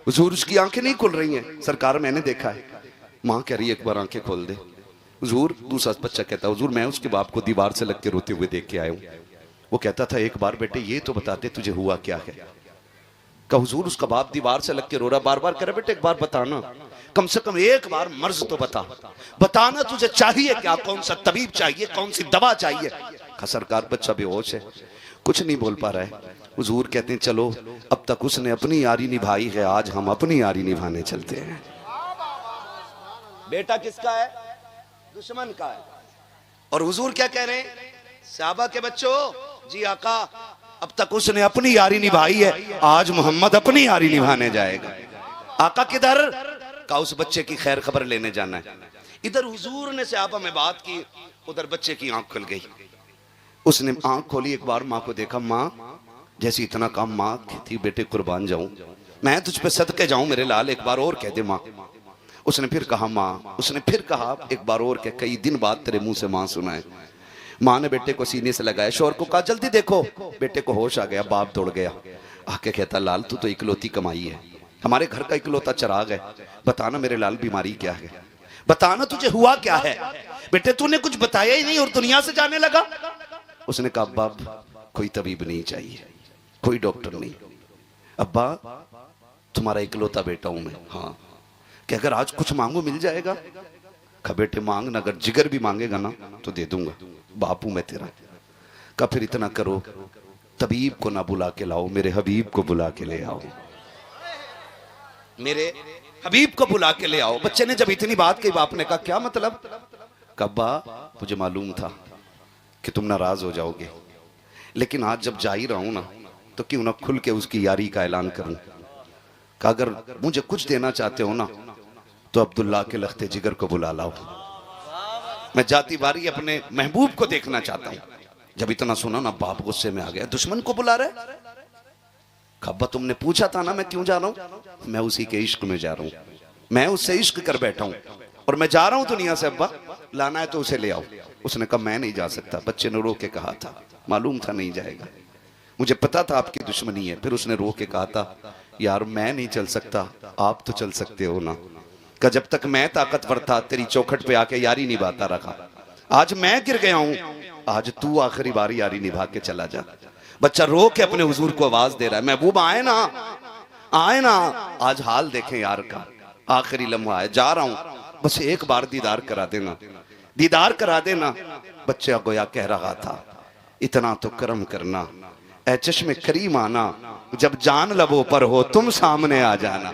[SPEAKER 3] हुजूर उसकी आंखें नहीं खुल रही हैं, सरकार मैंने देखा है। माँ कह रही है एक बार आंखें खोल दे। हुजूर, दूसरा बच्चा कहता हुजूर मैं उसके बाप को दीवार से लग के रोते हुए देख के आया हूँ। वो कहता था एक बार बेटे ये तो बताते तुझे हुआ क्या है। का हुजूर उसका बाप दीवार से लग के रो रहा, बार बार कह रहा बेटे एक बार बताना, कम से कम एक बार मर्ज तो बताना तुझे चाहिए क्या, कौन सा तबीब चाहिए, कौन सी दवा चाहिए। का सरकार बच्चा बेहोश है, कुछ नहीं बोल पा रहा है। हुजूर कहते हैं चलो अब तक उसने अपनी यारी निभाई है, आज हम अपनी यारी निभाने चलते हैं। बेटा किसका है? दुश्मन का है। और हुजूर क्या कह रहे हैं? सहाबा के बच्चों, जी आका अब तक उसने अपनी यारी निभाई है, आज मोहम्मद अपनी यारी निभाने जाएगा। आका किधर? का उस बच्चे की खैर खबर लेने जाना है। इधर हुजूर ने सहाबा में बात की, उधर बच्चे की आंख खुल गई। उसने आंख खोली, एक बार माँ को देखा, माँ जैसे इतना काम माँ थी, बेटे कुर्बान जाऊं मैं, तुझ पे सदके जाऊं मेरे लाल, एक बार और कह दे माँ। उसने फिर कहा माँ, उसने फिर कहा एक बार और कह, कई दिन बाद तेरे मुंह से माँ सुना है। माँ ने बेटे को सीने से लगाया, शोर को कहा जल्दी देखो। बेटे को होश आ गया, बाप दौड़ गया, आके कहता लाल तू तो इकलौती कमाई है, हमारे घर का इकलौता चिराग है, बताना मेरे लाल बीमारी क्या है, बताना तुझे हुआ क्या है। बेटे तूने कुछ बताया ही नहीं और दुनिया से जाने लगा। उसने कहा बाप कोई तबीब नहीं चाहिए, कोई डॉक्टर नहीं, अब्बा तुम्हारा इकलौता बेटा हूं मैं। हाँ कि अगर आज कुछ मांगो मिल जाएगा? कहा बेटे मांग ना, अगर जिगर भी मांगेगा ना तो दे दूंगा, बापू मैं तेरा। कहा फिर इतना करो, तबीब को ना बुला के लाओ, मेरे हबीब को बुला के ले आओ, मेरे हबीब को बुला के ले आओ। बच्चे ने जब इतनी बात कही, बाप ने कहा क्या मतलब? कब्बा मुझे मालूम था कि तुम नाराज हो जाओगे, लेकिन आज जब जा ही रहा हूं ना तो क्यों ना खुल के उसकी यारी का ऐलान करूं। कहा अगर मुझे कुछ देना चाहते हो ना तो अब्दुल्ला के लख्ते जिगर को बुला लाओ, मैं जाती बारी अपने महबूब को देखना चाहता हूं। जब इतना सुना ना बाप गुस्से में आ गया, दुश्मन को बुला रहे। अब्बा तुमने पूछा था ना मैं क्यों जा रहा हूं? मैं उसी के इश्क में जा रहा हूं, मैं उससे इश्क कर बैठा हूं और मैं जा रहा हूं दुनिया से। अब्बा लाना है तो उसे ले आओ। उसने कहा मैं नहीं जा सकता। बच्चे ने रो के कहा था, मालूम था नहीं जाएगा, मुझे पता था आपकी दुश्मनी है। फिर उसने रो के कहा था यार मैं नहीं चल सकता, आप तो चल सकते हो ना। का जब तक मैं ताकतवर था तेरी चौखट पे आके यारी निभाता रखा, आज मैं गिर गया हूं, आज तू आखिरी बारी यारी निभा के चला जा। बच्चा रो के अपने हुजूर को आवाज दे रहा है, महबूब आए ना, आए ना, आज हाल देखें यार का, आखिरी लम्हा है, जा रहा हूं, बस एक बार दीदार करा देना, दीदार करा देना। बच्चा गोया कह रहा था इतना तो करम करना, ऐ चश्मे करीम आना, जब जान लबों पर हो तुम सामने आ जाना।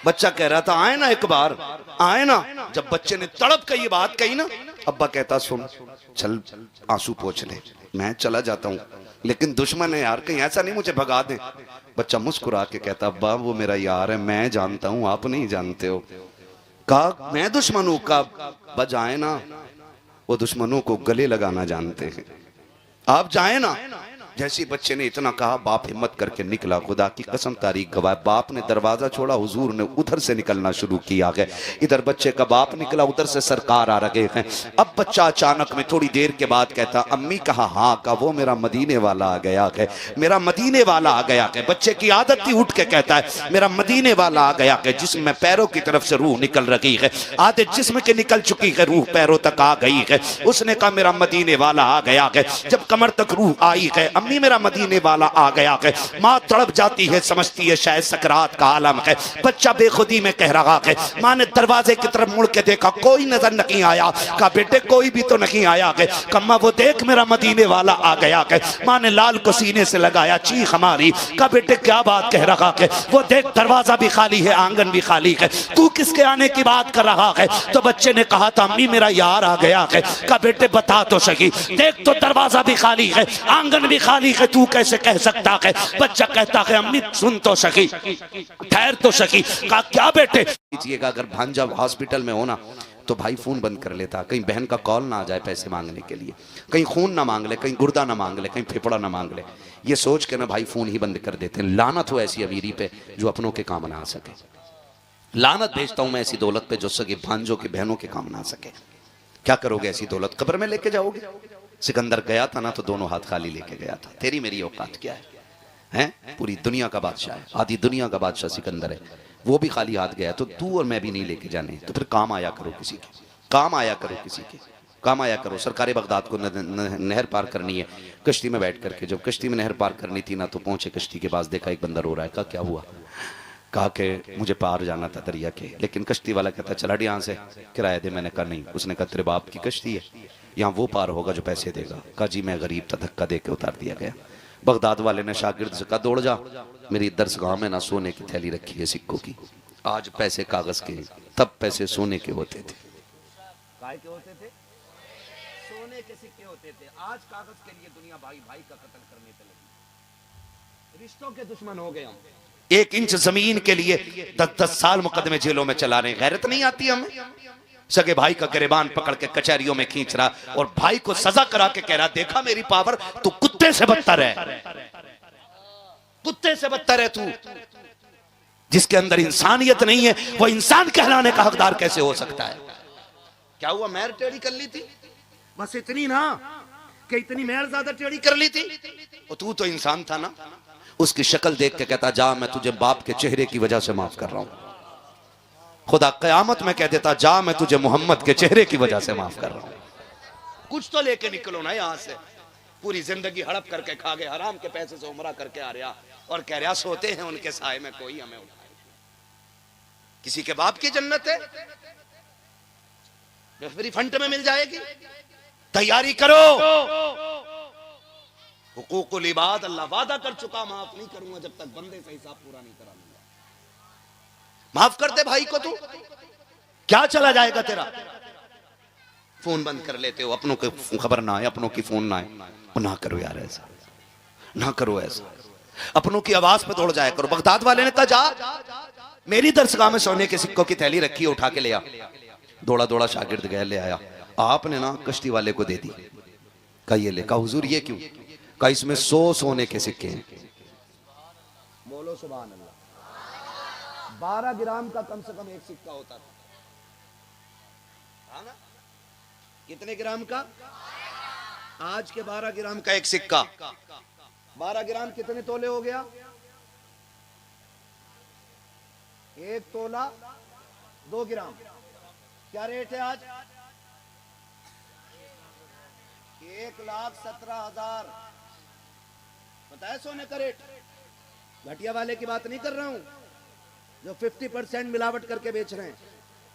[SPEAKER 3] बच्चा कह रहा था आए ना एक बार, आए ना। जब बच्चे ने तड़प के ये बात कही ना, अब्बा कहता सुन चल आंसू पोंछ ले, मैं चला जाता हूं, लेकिन दुश्मन है यार, कहीं ऐसा नहीं मुझे भगा दे। बच्चा मुस्कुरा के कहता अब्बा वो मेरा यार है, मैं जानता हूं आप नहीं जानते हो। कहा मैं दुश्मन हूं? का बजाए ना, वो दुश्मनों को गले लगाना जानते हैं, आप जाए ना। जैसे बच्चे ने इतना कहा बाप हिम्मत करके निकला, खुदा की कसम तारीख गवाह, बाप ने दरवाजा छोड़ा, हुजूर ने उधर से निकलना शुरू किया है। इधर बच्चे का बाप निकला, उधर से सरकार आ रहे हैं। अब बच्चा अचानक में थोड़ी देर के बाद कहता अम्मी कहा हाँ, का वो मेरा मदीने वाला आ गया है, मेरा मदीने वाला आ गया है। बच्चे की आदत थी उठ के कहता है मेरा मदीने वाला आ गया है, जिसम में पैरों की तरफ से रूह निकल रही है, आधे जिस्म के निकल चुकी है, रूह पैरों तक आ गई है। उसने कहा मेरा मदीने वाला आ गया है। जब कमर तक रूह आई है, अम्मी मेरा मदीने वाला आ गया है। माँ तड़प जाती है, समझती है शायद सकरात का आलम है। बच्चा बेखुदी में कह रहा है। माँ ने दरवाजे की तरफ मुड़ के देखा, कोई नजर नहीं आया। कहा बेटे कोई भी तो नहीं आया है। कम्मा वो देख मेरा मदीने वाला आ गया है। माँ ने लाल को सीने से लगाया, चीख हमारी। कहा बेटे क्या बात कह रहा है? वो देख दरवाजा भी खाली है, आंगन भी खाली है, तू किसके आने की बात कर रहा है? तो बच्चे ने कहा था अम्मी मेरा यार आ गया है। कहा बेटे बता तो सही, देख तो दरवाजा भी खाली है, आंगन भी खाली है, तू कैसे कह सकता है? बच्चा कहता है अम्मी सुन तो सकी, ठहर तो सकी। कहा क्या बेटे? अगर भांजा हॉस्पिटल में हो ना तो भाई फोन बंद कर लेता, कहीं बहन का कॉल ना आ जाए पैसे मांगने के लिए, कहीं खून ना मांग ले, कहीं गुर्दा ना मांग ले, कहीं फेफड़ा ना मांग ले। ये सोच के ना भाई फोन ही बंद कर देते हैं। लानत हो ऐसी अमीरी पे जो अपनों के काम ना आ सके। लानत भेजता हूं मैं ऐसी दौलत पे जो सगे भांजों के बहनों के काम ना सके। क्या करोगे ऐसी दौलत? कब्र में लेके जाओगे? सिकंदर गया था ना तो दोनों हाथ खाली लेके गया था। तेरी मेरी औकात क्या है? हैं? पूरी दुनिया का बादशाह है, आधी दुनिया का बादशाह सिकंदर है, वो भी खाली हाथ गया। तो तू और मैं भी नहीं लेके जाने, तो फिर काम आया करो किसी के, काम आया करो किसी के, काम आया करो। सरकार बगदाद को नहर पार करनी है, कश्ती में बैठ करके जब कश्ती में नहर पार करनी थी ना तो पहुंचे कश्ती के पास, देखा एक बंदा रो रहा है। कहा क्या हुआ? कहा कि मुझे पार जाना था दरिया के, लेकिन कश्ती वाला कहता चला यहाँ से, किराया दे। मैंने कहा नहीं। उसने कहा तेरे बाप की कश्ती है, यहाँ वो पार होगा जो पैसे देगा। कहा जी मैं गरीब था, धक्का दे के उतार दिया गया। बगदाद वाले ने शागिर्द से कहा दौड़ जा, मेरी दरसगाह में ना सोने की थैली रखी है सिक्कों की। आज पैसे कागज के, तब पैसे सोने के होते थे।
[SPEAKER 1] काय के होते थे? सोने के सिक्के होते थे। आज कागज के लिए दुनिया भाई भाई का कत्ल करने पे लगी, रिश्तों के दुश्मन हो गए हम। 1 इंच जमीन के लिए 10-10 साल मुकदमे जेलों में चला रहे। गैरत नहीं आती हमें? सगे भाई का गिरबान पकड़ के कचहरियों में खींच रहा और भाई को सजा करा के कह रहा देखा मेरी पावर, तू कुत्ते से बदतर है, कुत्ते से बदतर है तू। जिसके अंदर इंसानियत नहीं है वो इंसान कहलाने का हकदार कैसे हो सकता है? क्या हुआ? मैर टेढ़ी कर ली थी, बस इतनी ना कि इतनी मैर ज्यादा टेढ़ी कर ली थी। और तू तो इंसान था ना। उसकी शक्ल देख के कहता जा मैं तुझे बाप के चेहरे की वजह से माफ कर रहा हूं। खुदा कयामत में कह देता जा मैं तुझे मोहम्मद के चेहरे की वजह से माफ कर रहा हूं। कुछ तो लेके निकलो ना यहां से। पूरी जिंदगी हड़प करके खा गए, हराम के पैसे से उमरा करके आ रहा और कह रहा सोते हैं उनके साए में कोई हमें उठाए। किसी के बाप की जन्नत है, फ्री फंड में मिल जाएगी। तैयारी करो। हुकूकुल इबाद अल्लाह वादा कर चुका, माफ नहीं करूंगा जब तक बंदे से हिसाब पूरा नहीं करा लूंगा। माफ कर दे भाई को, तू क्या चला जाएगा तेरा? फोन बंद कर लेते हो, अपनों की खबर ना आए, अपनों की फोन ना आए। ना करो यार ऐसा, ना करो ऐसा। अपनों की आवाज पे दौड़ जाया करो। बगदाद वाले ने कहा जा मेरी दरसगाह में सोने के सिक्कों की थैली रखी है, उठा के ले आ। दौड़ा दौड़ा शागिर्द गया, ले आया। आपने ना कश्ती वाले को दे दी। कहा ये ले। कहा हुजूर ये क्यों? कहा इसमें 100 सोने के सिक्के हैं। बोलो सुभान अल्लाह। 12 ग्राम का कम से कम एक सिक्का होता था, ना? कितने ग्राम का? आज के 12 ग्राम का एक सिक्का। 12 ग्राम कितने तोले हो गया? 1 तोला 2 ग्राम। क्या रेट है आज? 1,17,000। पता है सोने का रेट? घटिया वाले की बात नहीं कर रहा हूं जो 50% मिलावट करके बेच रहे हैं।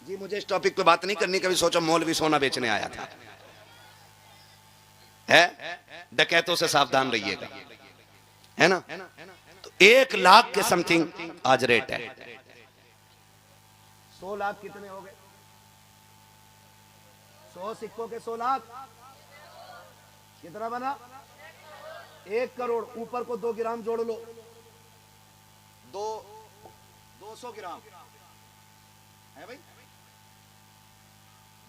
[SPEAKER 1] जी मुझे इस टॉपिक पे बात नहीं करनी, कभी सोचा मौलवी सोना बेचने आया था। है डकैतों से सावधान रहिएगा, है ना? तो 1 लाख के समथिंग आज रेट है। 100 लाख कितने हो गए? 100 सिक्कों के 100 लाख कितना बना? 1 करोड़। ऊपर को 2 ग्राम जोड़ लो, 200 ग्राम है भाई।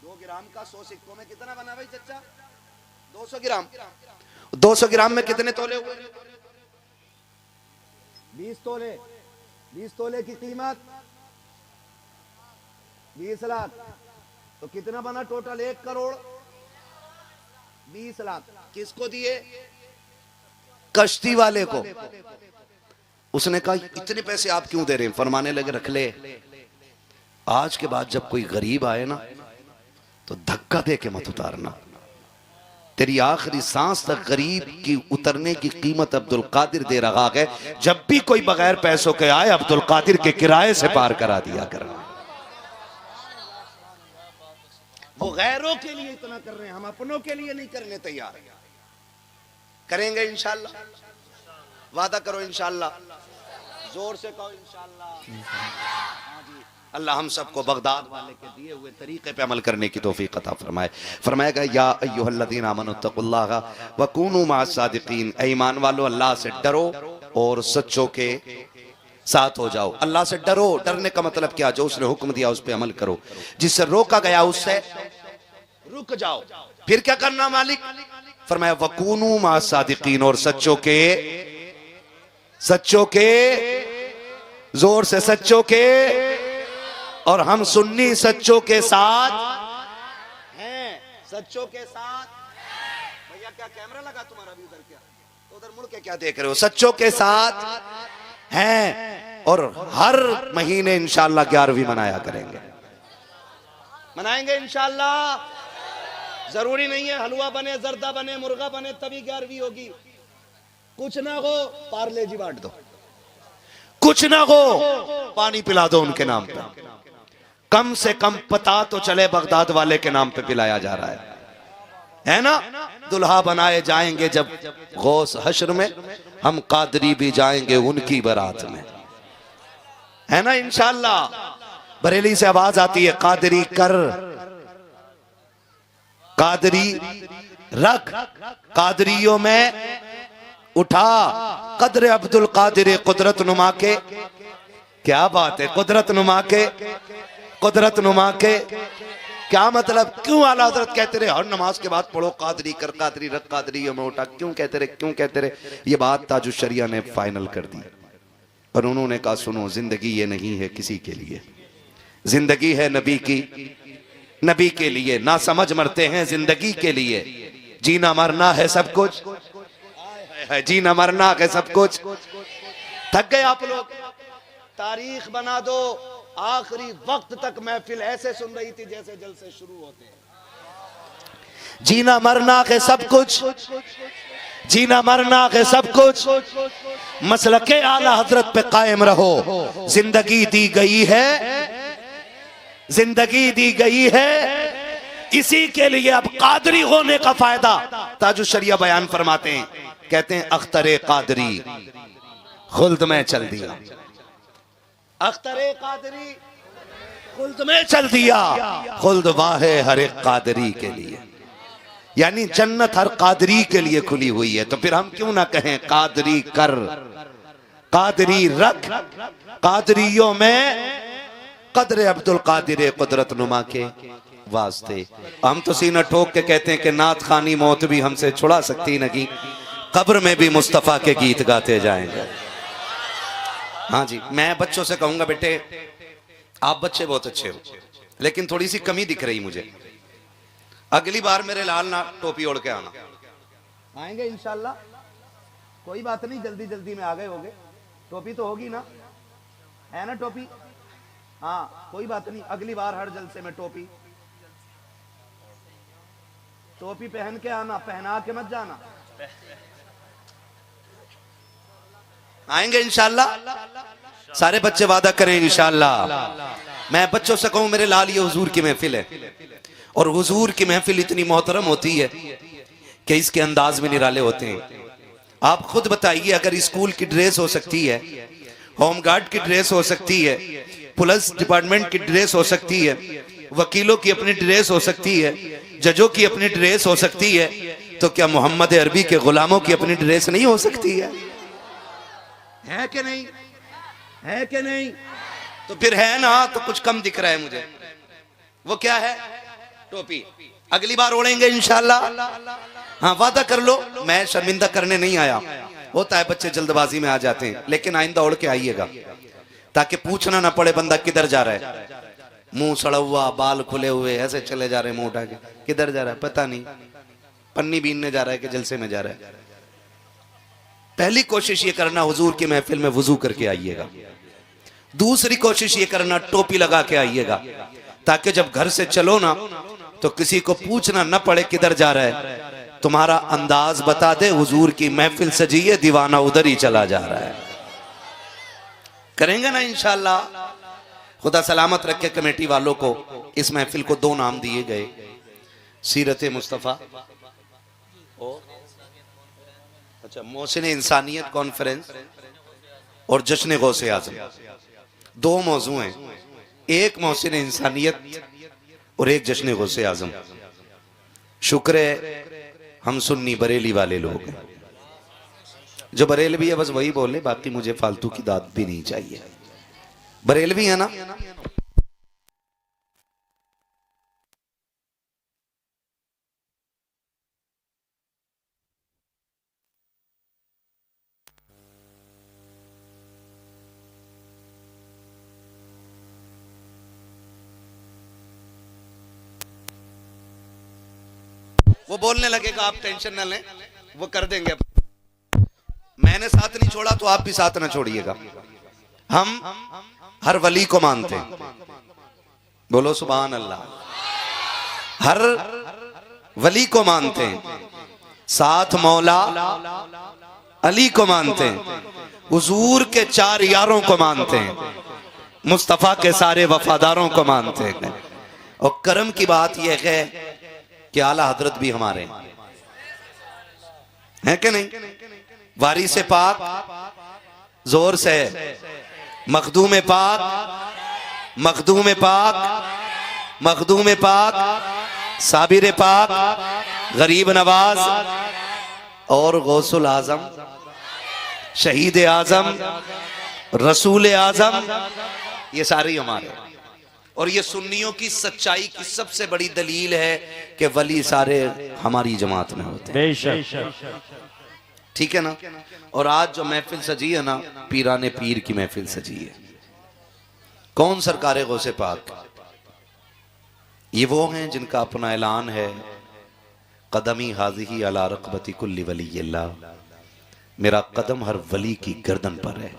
[SPEAKER 1] 2 ग्राम का 100 सिक्कों में कितना बना भाई चच्चा? 200 ग्राम। 200 ग्राम में कितने तोले हुए? 20 तोले। 20 तोले की कीमत 20 लाख। तो कितना बना टोटल? 1 करोड़ 20 लाख। किसको दिए? कश्ती वाले को। उसने कहा इतने पैसे आप क्यों दे रहे हैं? फरमाने लगे रख ले, आज के बाद जब कोई गरीब आए ना तो धक्का दे के मत उतारना। तेरी आखिरी सांस तक गरीब की उतरने की कीमत अब्दुल कादिर दे रहा है। जब भी कोई बगैर पैसों के आए अब्दुल कादिर के किराए से पार करा दिया करना। वो गैरों के लिए इतना कर रहे हैं, हम अपनों के लिए नहीं करने तैयार। करेंगे इंशाल्लाह, वादा करो इंशाल्लाह, जोर से कहो इंशाल्लाह। हाँ जी, अल्लाह हम सबको बगदाद वाले के दिए हुए तरीके पे अमल करने की तौफीक अता फरमाए। फरमाएगा या अय्युहल्लज़ीना आमनुत्तकुल्लाह व कूनू मअस सादिकीन, ऐ ईमान वालो अल्लाह से डरो और सच्चों के साथ हो जाओ। अल्लाह से डरो, डरने का मतलब क्या? जो उसने हुक्म दिया उस पर अमल करो, जिससे रोका गया उससे रुक जाओ। फिर क्या करना मालिक? फरमाया वकूनू मा सादिकीन, और सच्चों के जोर से सच्चों के
[SPEAKER 3] और हम सुन्नी सच्चों के साथ हैं, सच्चों के साथ। भैया क्या कैमरा लगा तुम्हारा भी उधर? क्या तो उधर मुड़ के क्या देख रहे हो? सच्चों के साथ हैं और हर महीने इंशाल्लाह 11वीं मनाया करेंगे, मनाएंगे इंशाल्लाह। जरूरी नहीं है हलवा बने, जर्दा बने, मुर्गा बने तभी 11वीं होगी। कुछ ना हो पार्ले जी बांट दो, कुछ ना हो पानी पिला दो उनके नाम पे। कम से कम पता तो चले बगदाद वाले के नाम पे पिलाया जा रहा है ना? दुल्हा बनाए जाएंगे जब गौस हश्र में, हम कादरी भी जाएंगे उनकी बारात में, है ना इंशाल्लाह। बरेली से आवाज आती है, कादरी कर, कादरी रख, कादरियों में उठा कदर अब्दुल कादिर कुदरत नुमा के। क्या बात है, कुदरत नुमा के, कुदरत नुमा के क्या मतलब? क्यों आला हजरत कहते रहे हर नमाज के बाद पढ़ो कादरी कर, कादरी रख, कादरियों में उठा? क्यों कहते रहे, क्यों कहते रहे? ये बात ताजुश शरिया ने फाइनल कर दी और उन्होंने कहा सुनो, जिंदगी ये नहीं है किसी के लिए, जिंदगी है नबी की, नबी के लिए। ना समझ मरते हैं जिंदगी के लिए, जीना मरना है सब कुछ, जीना मरना है सब कुछ। थक गए आप लोग? तारीख बना दो, आखिरी वक्त तक महफिल ऐसे सुन रही थी जैसे जलसे शुरू होते हैं। जीना मरना है सब कुछ, जीना मरना है सब कुछ। मसलके आला हजरत पे कायम रहो। जिंदगी दी गई है, जिंदगी दी गई है इसी के लिए। अब कादरी होने का फायदा ताजुश शरिया बयान फरमाते हैं, कहते हैं अख्तरे कादरी खुल्द में चल दिया, अख्तरे कादरी खुल्द में चल दिया, खुल्द वाहे हर एक कादरी के लिए। यानी जन्नत हर कादरी के लिए खुली हुई है। तो फिर हम क्यों ना कहें कादरी कर, कादरी रख, कादरियों में कदर अब्दुल कादिर कुदरत नुमा के वास्ते। हम तो सीना ठोक के कहते हैं कि नात खानी मौत भी हमसे छुड़ा सकती नहीं, कब्र में भी मुस्तफा के गीत गाते जाएंगे। हाँ जी, मैं बच्चों से कहूंगा बेटे आप बच्चे बहुत अच्छे हो, लेकिन थोड़ी सी कमी दिख रही मुझे। अगली बार मेरे लाल ना टोपी ओढ़ के आना। आएंगे इंशाल्लाह, कोई बात नहीं, जल्दी जल्दी में आ गए होगे। टोपी तो होगी ना, है ना टोपी? हाँ कोई बात नहीं, अगली बार हर जलसे में टोपी, टोपी पहन के आना, पहना के मत जाना। आएंगे इंशाल्लाह, सारे बच्चे वादा करें इंशाल्लाह। मैं बच्चों से कहूं मेरे लाल ये हुजूर की महफिल है, और हुजूर की महफिल इतनी मोहतरम होती है कि इसके अंदाज में निराले होते हैं। आप खुद बताइए, अगर स्कूल की ड्रेस हो सकती है, होमगार्ड की ड्रेस हो सकती है, पुलिस डिपार्टमेंट की ड्रेस हो सकती है, वकीलों की अपनी ड्रेस हो सकती है, जजों की अपनी ड्रेस हो सकती है, तो क्या मोहम्मद अरबी के गुलामों की अपनी ड्रेस नहीं हो सकती है कि नहीं? है कि नहीं? तो फिर है ना, तो कुछ कम दिख रहा है मुझे। वो क्या है? टोपी। अगली बार ओढ़ेंगे इंशाल्लाह। हाँ वादा कर लो, मैं शर्मिंदा करने नहीं आया। होता है बच्चे जल्दबाजी में आ जाते हैं, लेकिन आइंदा ओढ़ के आइएगा ताकि पूछना ना पड़े बंदा किधर जा रहा है। मुंह सड़ा हुआ, बाल खुले हुए, ऐसे चले जा रहे हैं मुंह उठा के, किधर जा रहा है पता नहीं, पन्नी बीनने जा रहा है कि जलसे में जा रहा है। पहली कोशिश ये करना हुजूर की महफिल में वुजू करके आइएगा। दूसरी कोशिश ये करना टोपी लगा के आइएगा, ताकि जब घर से चलो ना तो किसी को पूछना न पड़े किधर जा रहा है, तुम्हारा अंदाज बता दे हुजूर की महफिल सजी है, दीवाना उधर ही चला जा रहा है। करेंगे ना इंशाल्लाह। खुदा सलामत रखे कमेटी वालों को। इस महफिल को 2 नाम दिए गए, सीरत मुस्तफ़ा और अच्छा मोहसिन इंसानियत कॉन्फ्रेंस और जश्न गौसे आज़म। 2 मौजू हैं, एक मोहसिन इंसानियत और एक जश्न गौसे आज़म। शुक्र है हम सुन्नी बरेली वाले लोग हैं। जो बरेलवी है बस वही बोले, बाकी मुझे फालतू की दाद भी नहीं चाहिए। बरेलवी है ना। वो बोलने लगेगा आप टेंशन ना लें, वो कर देंगे। मैंने साथ नहीं छोड़ा तो आप भी साथ ना छोड़िएगा। हम हर वली को मानते हैं, बोलो सुभान अल्लाह। हर वली को मानते हैं, साथ मौला अली को मानते हैं, हुजूर के 4 यारों को मानते हैं, मुस्तफा के सारे वफादारों को मानते हैं। और करम की बात यह है कि आला हजरत भी हमारे हैं कि नहीं? वारिस पाक जोर से मखदूम पाक, मखदूम पाक, मखदूम पाक, साबिर पाक, गरीब नवाज और गौसुल आजम, शहीद आजम, रसूल आजम, ये सारे हमारे। और ये सुन्नियों की सच्चाई की सबसे बड़ी दलील है कि वली सारे हमारी जमात में होते हैं। ठीक है ना? और आज जो महफिल सजी है ना, पीराने पीर की महफिल सजी है। कौन सरकारे गौसे पाक? ये वो हैं जिनका अपना ऐलान है, कदमी हाज़िही अला रक़बती कुल्ली वलीय्यिल्लाह, मेरा कदम हर वली की गर्दन पर है।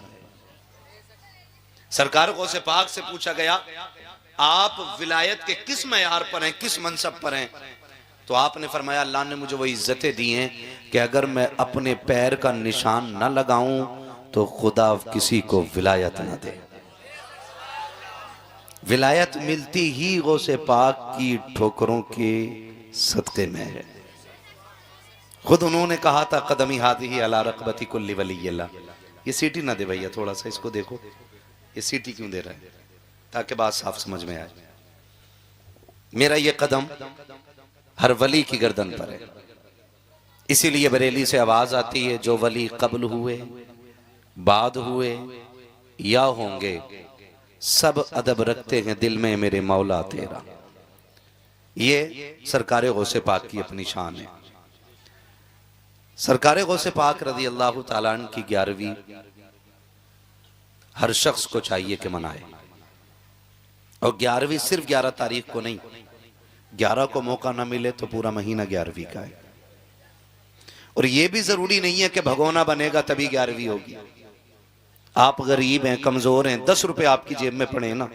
[SPEAKER 3] सरकार गौसे पाक से पूछा गया आप विलायत के किस मयार पर हैं, किस मनसब पर हैं? तो आपने फरमाया अल्लाह ने मुझे वो इज्जतें दी हैं कि अगर मैं अपने पैर का निशान न लगाऊं तो खुदा किसी को विलायत न दे। विलायत मिलती ही गौसे पाक की ठोकरों के सदक़े में है। खुद उन्होंने कहा था कदमी हाज़िही अला रक़बती कुल्ली वलीय्यिल्लाह। ये सीटी ना दे भैया, थोड़ा सा इसको देखो, ये सीटी क्यों दे रहा है, ताकि बात साफ समझ में आए। मेरा ये कदम हर वली की गर्दन पर है। इसीलिए बरेली से आवाज आती है, जो वली कब्ल हुए, बाद हुए या होंगे, सब अदब रखते हैं दिल में मेरे मौला तेरा। ये सरकारे गौसे पाक की अपनी शान है। सरकारे गौसे पाक रज़ी अल्लाह ताला अन्हु की 11वीं हर शख्स को चाहिए कि मनाए। और 11वीं सिर्फ 11 तारीख को नहीं, 11 को मौका ना मिले तो पूरा महीना 11वीं का है। और यह भी जरूरी नहीं है कि भगोना बनेगा तभी 11वीं होगी। आप गरीब हैं, कमजोर हैं, 10 रुपए आपकी जेब में पड़े ना,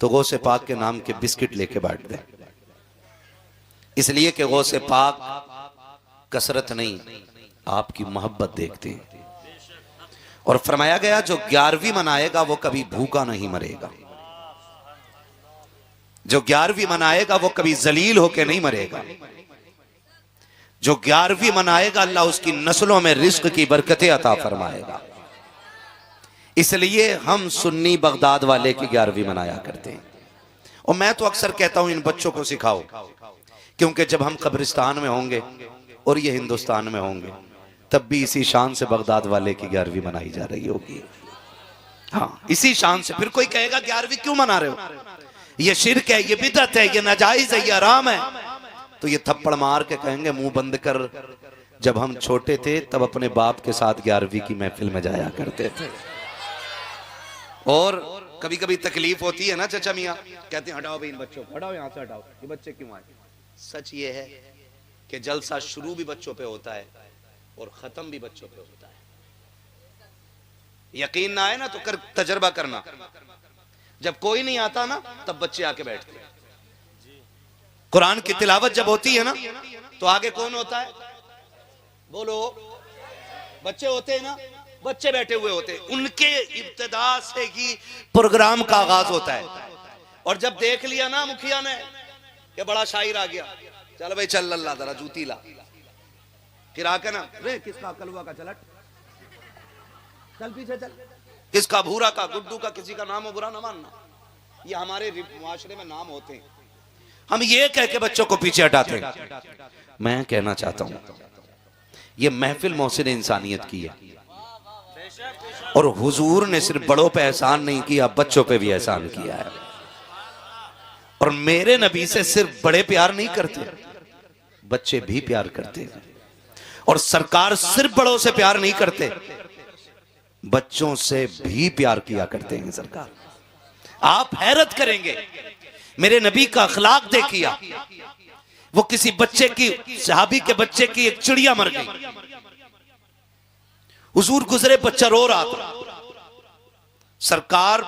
[SPEAKER 3] तो गौसे पाक के नाम के बिस्किट लेके बांट दें। इसलिए कि गौसे पाक कसरत नहीं, आपकी मोहब्बत देखते हैं। और फरमाया गया जो 11वीं मनाएगा वो कभी भूखा नहीं मरेगा, जो 11वीं मनाएगा वो कभी जलील होके नहीं मरेगा, जो 11वीं मनाएगा अल्लाह उसकी नस्लों में रिज्क की बरकतें अता फरमाएगा। इसलिए हम सुन्नी बगदाद वाले की 11वीं मनाया करते हैं। और मैं तो अक्सर कहता हूं इन बच्चों को सिखाओ, क्योंकि जब हम कब्रिस्तान में होंगे और ये हिंदुस्तान में होंगे तब भी इसी शान से बगदाद वाले की 11वीं मनाई जा रही होगी। हाँ, इसी शान से। फिर कोई कहेगा 11वीं क्यों मना रहे हो, ये शिर्क है, ये बिदअत है, ये नाजायज है, ये हराम है, तो ये थप्पड़ मार के कहेंगे मुंह बंद कर, जब हम छोटे थे तब अपने बाप के साथ 11वीं की महफिल में जाया करते थे। और कभी कभी तकलीफ होती है ना चचा मियाँ, कहते हैं हटाओ भाई इन बच्चों को, हटाओ यहाँ से हटाओ, ये बच्चे क्यों आए। सच ये है कि जलसा शुरू भी बच्चों पे होता है और खत्म भी बच्चों पे होता है। यकीन ना आए ना तो तजर्बा करना, जब कोई नहीं आता ना तब बच्चे आके बैठते हैं। कुरान की तिलावत जब होती है ना तो आगे कौन होता है, बोलो, बच्चे होते हैं ना, बच्चे बैठे हुए होते हैं। उनके इब्तिदा से ही प्रोग्राम का आगाज होता है। और जब देख लिया ना मुखिया ने कि बड़ा शायर आ गया, चल भाई चल अल्लाह जरा जूती ला, फिर आके ना रे किसका कलवा का चलट, चल पीछे चल, किसका भूरा का, गुड्डू का, किसी का नाम हो बुरा ना मानना। ये हमारे मुआशरे में नाम होते हैं, हम ये कह के बच्चों को पीछे हटाते हैं। मैं कहना चाहता हूं ये महफिल मोहसिन इंसानियत की है, और हुजूर ने सिर्फ बड़ों पे एहसान नहीं किया, बच्चों पे भी एहसान किया है। और मेरे नबी से सिर्फ बड़े प्यार नहीं करते, बच्चे भी प्यार करते हैं। और सरकार सिर्फ बड़ों से प्यार नहीं करते, बच्चों से भी प्यार किया करते हैं सरकार। आप हैरत करेंगे, मेरे नबी का अखलाक देखिए,
[SPEAKER 1] वो किसी बच्चे की, सहाबी के बच्चे की एक चिड़िया मर गई। हुजूर गुजरे, बच्चा रो रहा था। सरकार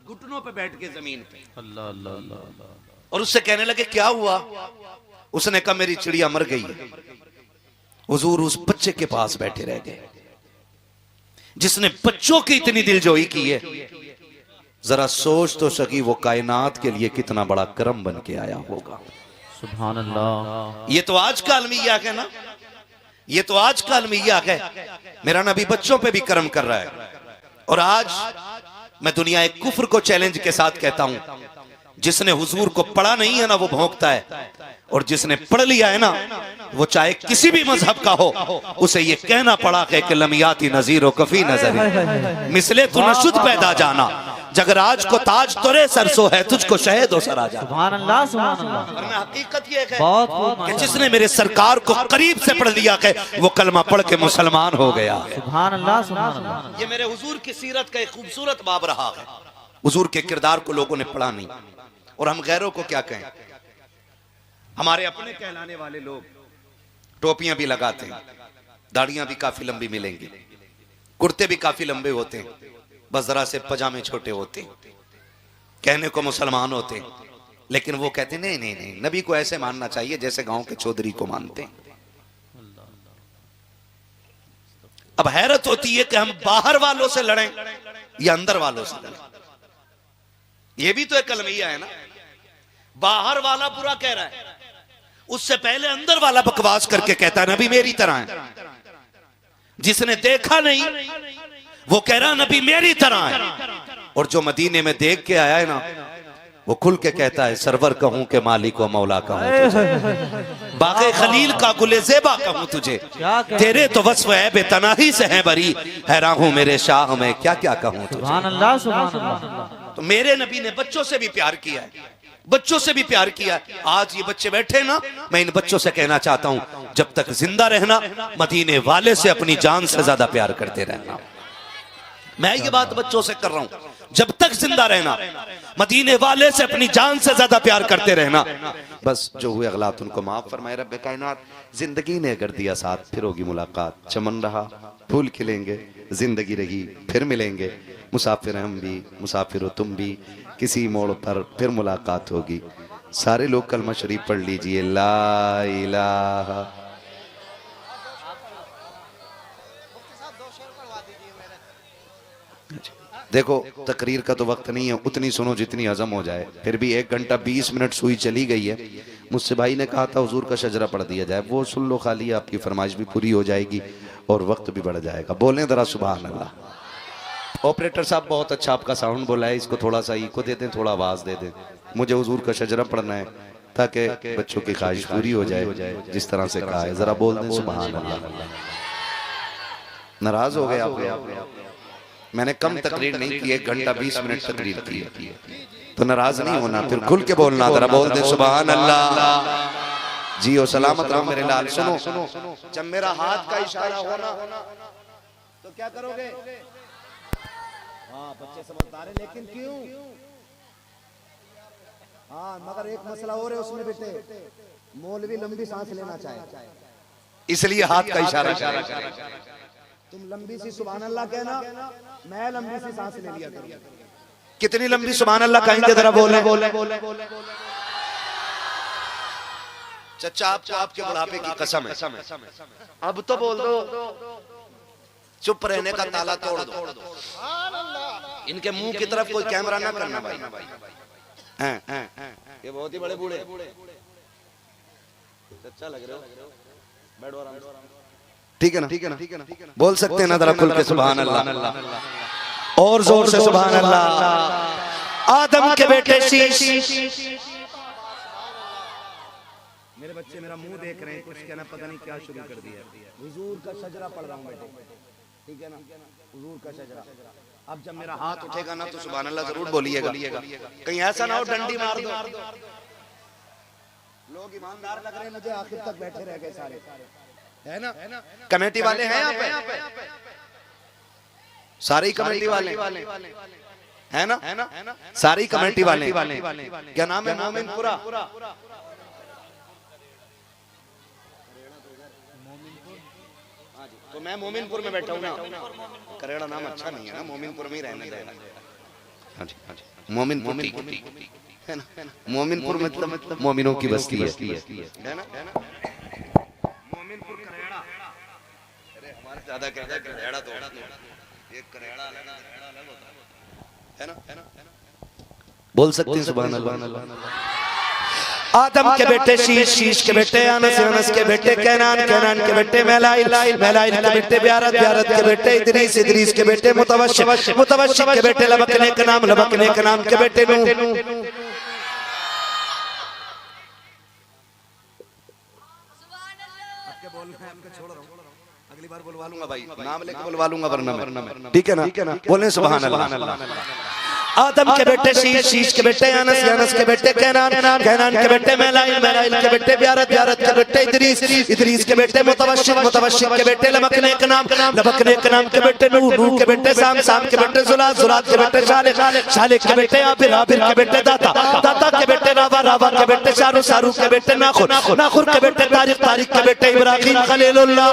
[SPEAKER 1] घुटनों पे बैठ के जमीन पे
[SPEAKER 2] अल्लाह अल्लाह अल्लाह।
[SPEAKER 1] और उससे कहने लगे क्या हुआ? उसने कहा मेरी चिड़िया मर गई है। हुजूर उस बच्चे के पास बैठे रह गए जिसने बच्चों की इतनी दिलजोई की है। जरा सोच तो सकी वो कायनात के लिए कितना बड़ा करम बन के आया होगा।
[SPEAKER 2] सुभान अल्लाह।
[SPEAKER 1] ये तो आज का अलमिया है ना, ये तो आज का अलमिया है। मेरा नबी बच्चों पे भी करम कर रहा है। और आज मैं दुनिया एक कुफ्र को चैलेंज के साथ कहता हूं, जिसने हुजूर को पढ़ा नहीं है ना वो भौंकता है, और जिसने पढ़ लिया है ना वो चाहे किसी भी मजहब का हो उसे ये कहना पड़ा कि लमियाती नजीर कफी नजर मिसले तू नशुद पैदा जाना, जगराज को ताज तोरे सरसो है तुझको शहद हो सरा जा।
[SPEAKER 2] सुभान अल्लाह सुभान अल्लाह।
[SPEAKER 1] वरना हकीकत ये है
[SPEAKER 2] बहुत खूब
[SPEAKER 1] कि जिसने मेरे सरकार को करीब से पढ़ लिया है वो कलमा पढ़ के मुसलमान हो गया।
[SPEAKER 2] सुभान अल्लाह सुभान अल्लाह।
[SPEAKER 1] ये मेरे हुजूर की सीरत का एक खूबसूरत बाब रहा है। हुजूर के किरदार को लोगों ने पढ़ा नहीं, और हम गैरों को क्या कहें। हमारे अपने कहलाने वाले लोग टोपियां भी लगाते हैं, दाढ़ियां भी काफी लंबी मिलेंगी, कुर्ते भी काफी लंबे होते हैं, बस जरा से पजामे छोटे होते हैं, कहने को मुसलमान होते हैं, लेकिन वो कहते हैं नहीं नहीं नहीं, नबी को ऐसे मानना चाहिए जैसे गांव के चौधरी को मानते हैं। अब हैरत होती है कि हम बाहर वालों से लड़ें या अंदर वालों से लड़ें। ये भी तो एक कलमिया है ना। बाहर वाला बुरा कह रहा है, उससे पहले अंदर वाला बकवास करके कहता है नबी मेरी तरह है। जिसने देखा नहीं वो कह रहा नबी मेरी तरह है, और जो मदीने में देख के आया है ना वो खुल के कहता है सरवर कहूं के मालिक व मौला कहूं तुझे, बागे खलील का गुले ज़ेबा कहूं तुझे, तेरे तो वस्फ है बेतनाही से है बरी, हैरान हूं मेरे शाह में क्या क्या कहूं तुझे।
[SPEAKER 2] सुभान अल्लाह सुभान अल्लाह।
[SPEAKER 1] तो मेरे नबी ने बच्चों से भी प्यार किया है, बच्चों से भी प्यार किया। आज ये बच्चे बैठे ना, मैं इन बच्चों से कहना चाहता हूं जब तक जिंदा रहना मदीने वाले से अपनी जान से ज्यादा प्यार करते रहना। मैं ये बात बच्चों से कर रहा हूं, जब तक जिंदा रहना मदीने वाले से अपनी जान से ज्यादा प्यार करते रहना। बस जो हुए अगलात उनको माफ फरमाए रब्बे कायनात। जिंदगी ने कर दिया साथ, फिर होगी मुलाकात, चमन रहा फूल खिलेंगे, जिंदगी रही फिर मिलेंगे, मुसाफिर हम भी मुसाफिर हो तुम भी, किसी मोड़ पर फिर मुलाकात होगी। सारे लोग कलमा शरीफ पढ़ लीजिए, ला इलाहा। देखो तकरीर का तो वक्त नहीं है, उतनी सुनो जितनी हजम हो जाए। फिर भी 1 घंटा 20 मिनट सुई चली गई है। मुझसे भाई ने कहा था हुजूर का शजरा पढ़ दिया जाए, वो सुन लो खाली, आपकी फरमाइश भी पूरी हो जाएगी और वक्त भी बढ़ जाएगा। बोलें जरा सुभान अल्लाह। ऑपरेटर साहब बहुत अच्छा आपका साउंड बोला है, इसको थोड़ा सा इको दे दें, थोड़ा आवाज दे दें। मुझे हुजूर का शजरा पढ़ना है ताकि बच्चों की ख्वाहिश पूरी हो जाए जिस तरह से कहा है। जरा बोल दें सुभान अल्लाह। नाराज हो गए आप? मैंने कम तकरीर नहीं की, 1 घंटा 20 मिनट तकरीर की, तो नाराज नहीं होना, फिर खुल के बोलना। जरा बोल दे सुभान अल्लाह। जी ओ सलामत रहो मेरे लाल। सुनो, जब मेरा हाथ का इशारा होना तो क्या करोगे? हाँ बच्चे समझदार हैं, लेकिन क्यों? हाँ मगर एक मसला और है उसमें बेटे, मौलवी लंबी सांस लेना चाहे, इसलिए हाथ का इशारा। तुम लंबी सी सुभान अल्लाह कहना, मैं लंबी सी सांस ले लिया करूं। कितनी लंबी सुभान अल्लाह कहेंगे जरा बोले। चचा आपको आपके बुढ़ापे की कसम है, अब तो बोल दो, चुप रहने का ताला तोड़ दो। इनके मुंह की तरफ कोई कैमरा ना करना भाई। ये बहुत ही बड़े बूढ़े चचा लग रहे हो, बैठो आराम से। ठीक है ना? बोल सकते हैं ना जरा खुल के सुभान अल्लाह, और जोर से सुभान अल्लाह। आदम के बेटे शीश। मेरे बच्चे मेरा मुंह देख रहे हैं, कुछ कहना पता नहीं क्या शुरू कर दिया। हुजूर का शजरा पढ़ रहा हूं बेटे, ठीक है ना? हुजूर का शजरा। अब जब मेरा हाथ उठेगा ना तो सुभान अल्लाह जरूर बोलिएगा, कहीं ऐसा ना हो डंडी मार दो। लोग ईमानदार लग रहे हैं मुझे, आखिर तक बैठे रह गए सारे, है ना? कमेटी वाले हैं यहाँ पे, सारी कमेटी वाले है ना? सारी कमेटी वाले। क्या नाम है? मोमिनपुरा।
[SPEAKER 3] तो मैं मोमिनपुर में बैठा हूँ ना, करेड़ा नाम अच्छा नहीं है ना, मोमिनपुर में ही रहने देना। हाँ जी, हाँ जी, मोमिनपुर है ना, मोमिनपुर मतलब मोमिनों की बस्ती है ना, मोमिनपुर करेड़ा। अरे हमारे ज्यादा करेड़ा तो ये करेड़ा है ना, बोल सकते हैं सुभान अल्लाह। आदम के बेटे शीश, शीश के बेटे अनस, अनस के बेटे कैनान, कैनान के बेटे मैलाइल, मैलाइल के बेटे ब्यारत, ब्यारत के बेटे इदरीस, इदरीस के बेटे मुतवश्शिक, मुतवश्शिक के बेटे लबकने का नाम, लबकने का नाम के बेटे नूह। अगली बार बुलवा लूंगा भाई, नाम लेके बुलवा लूंगा वरना मैं, ठीक है ना, बोले सुभान अल्लाह। आदम के बेटे शीश, शीश के बेटे अनस, अनस के बेटे कैनान, कैनान के बेटे मैलाइल, मैलाइल के बेटे ब्यारत, ब्यारत के बेटे इदरीस, इदरीस के बेटे मुतवश्शिक, मुतवश्शिक के बेटे लबकने का नाम, लबकने का नाम के बेटे नूह, नूह के बेटे साम, साम के बेटे जुलात, जुलात के बेटे शालिक, शालिक के बेटे आबिर, आबिर के बेटे दाता, दाता के बेटे रावा, रावा के बेटे शारू, शारू के बेटे नाखुर, नाखुर के बेटे तारिक, तारिक के बेटे इब्राहिम खलीलुल्लाह,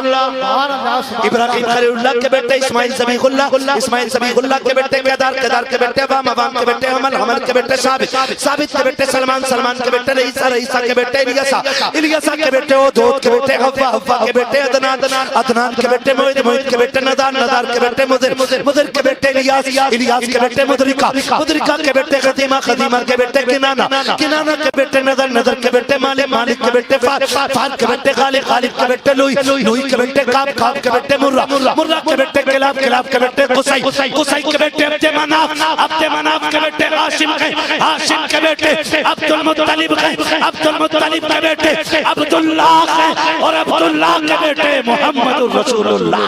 [SPEAKER 3] इब्राहिम खलीलुल्लाह के बेटे इस्माइल ज़बीहुल्लाह, इस्माइल ज़बीहुल्लाह के बेटे केदार, केदार के बेटे अवाम, अवाम के बेटे हमल, हमल के बेटे साबित, साबित के बेटे सलमान, सलमान के बेटे रईसा, रईसा के बेटे इलियासा, इलियासा के बेटे ओदोद के बेटे हव्वा, हव्वा के बेटे अदनान, अदनान के बेटे मोइद, मोइद के बेटे नदार, नदार के बेटे मुदिर, मुदिर के बेटे इलियास, इलियास के बेटे मुदरिका, मुदरिका के बेटे खदीमा, खदीमा के बेटे किनाना, किनाना के बेटे नदर, नदर के बेटे मालिक, मालिक के बेटे फार, फार के बेटे गालिब, गालिब के बेटे लुई, लुई के बेटे काब, काब के बेटे मुर्रा, मुर्रा के बेटे किलाब, किलाब के बेटे कुसै, कुसै के बेटे अब्दे मनाफ, अब्दे मनाफ के बेटे हाशिम के, हाशिम के बेटे अब्दुल मुत्तलिब के, अब्दुल मुत्तलिब के बेटे अब्दुल्लाह के, और अब्दुल्लाह के बेटे मोहम्मदुर रसूलुल्लाह।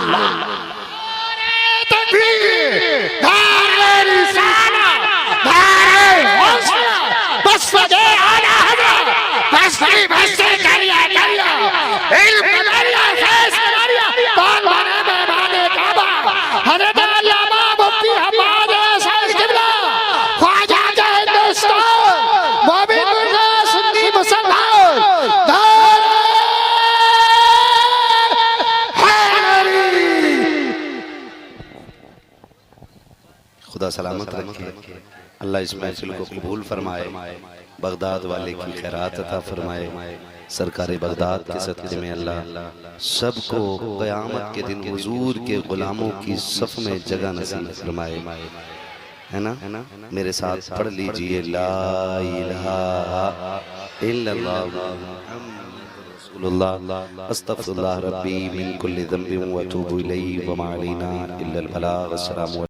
[SPEAKER 3] खुदा सलामत रखे, अल्लाह इस महफिल को कबूल फरमाए, बगदाद वाले की खैरात अता फरमाए, सरकार बगदाद के सदक़े में अल्लाह सबको क़यामत के दिन हुजूर के गुलामों की सफ़ में जगह नसीब फरमाए, है ना। मेरे साथ पढ़ लीजिए ला इलाहा इल्लल्लाह रसूलुल्लाह अस्तग़फिरुल्लाह रब्बी मिन कुल्लि ज़ंबिन व अतूबु इलैहि व मा अलैना इल्लल बलाग। अस्सलामु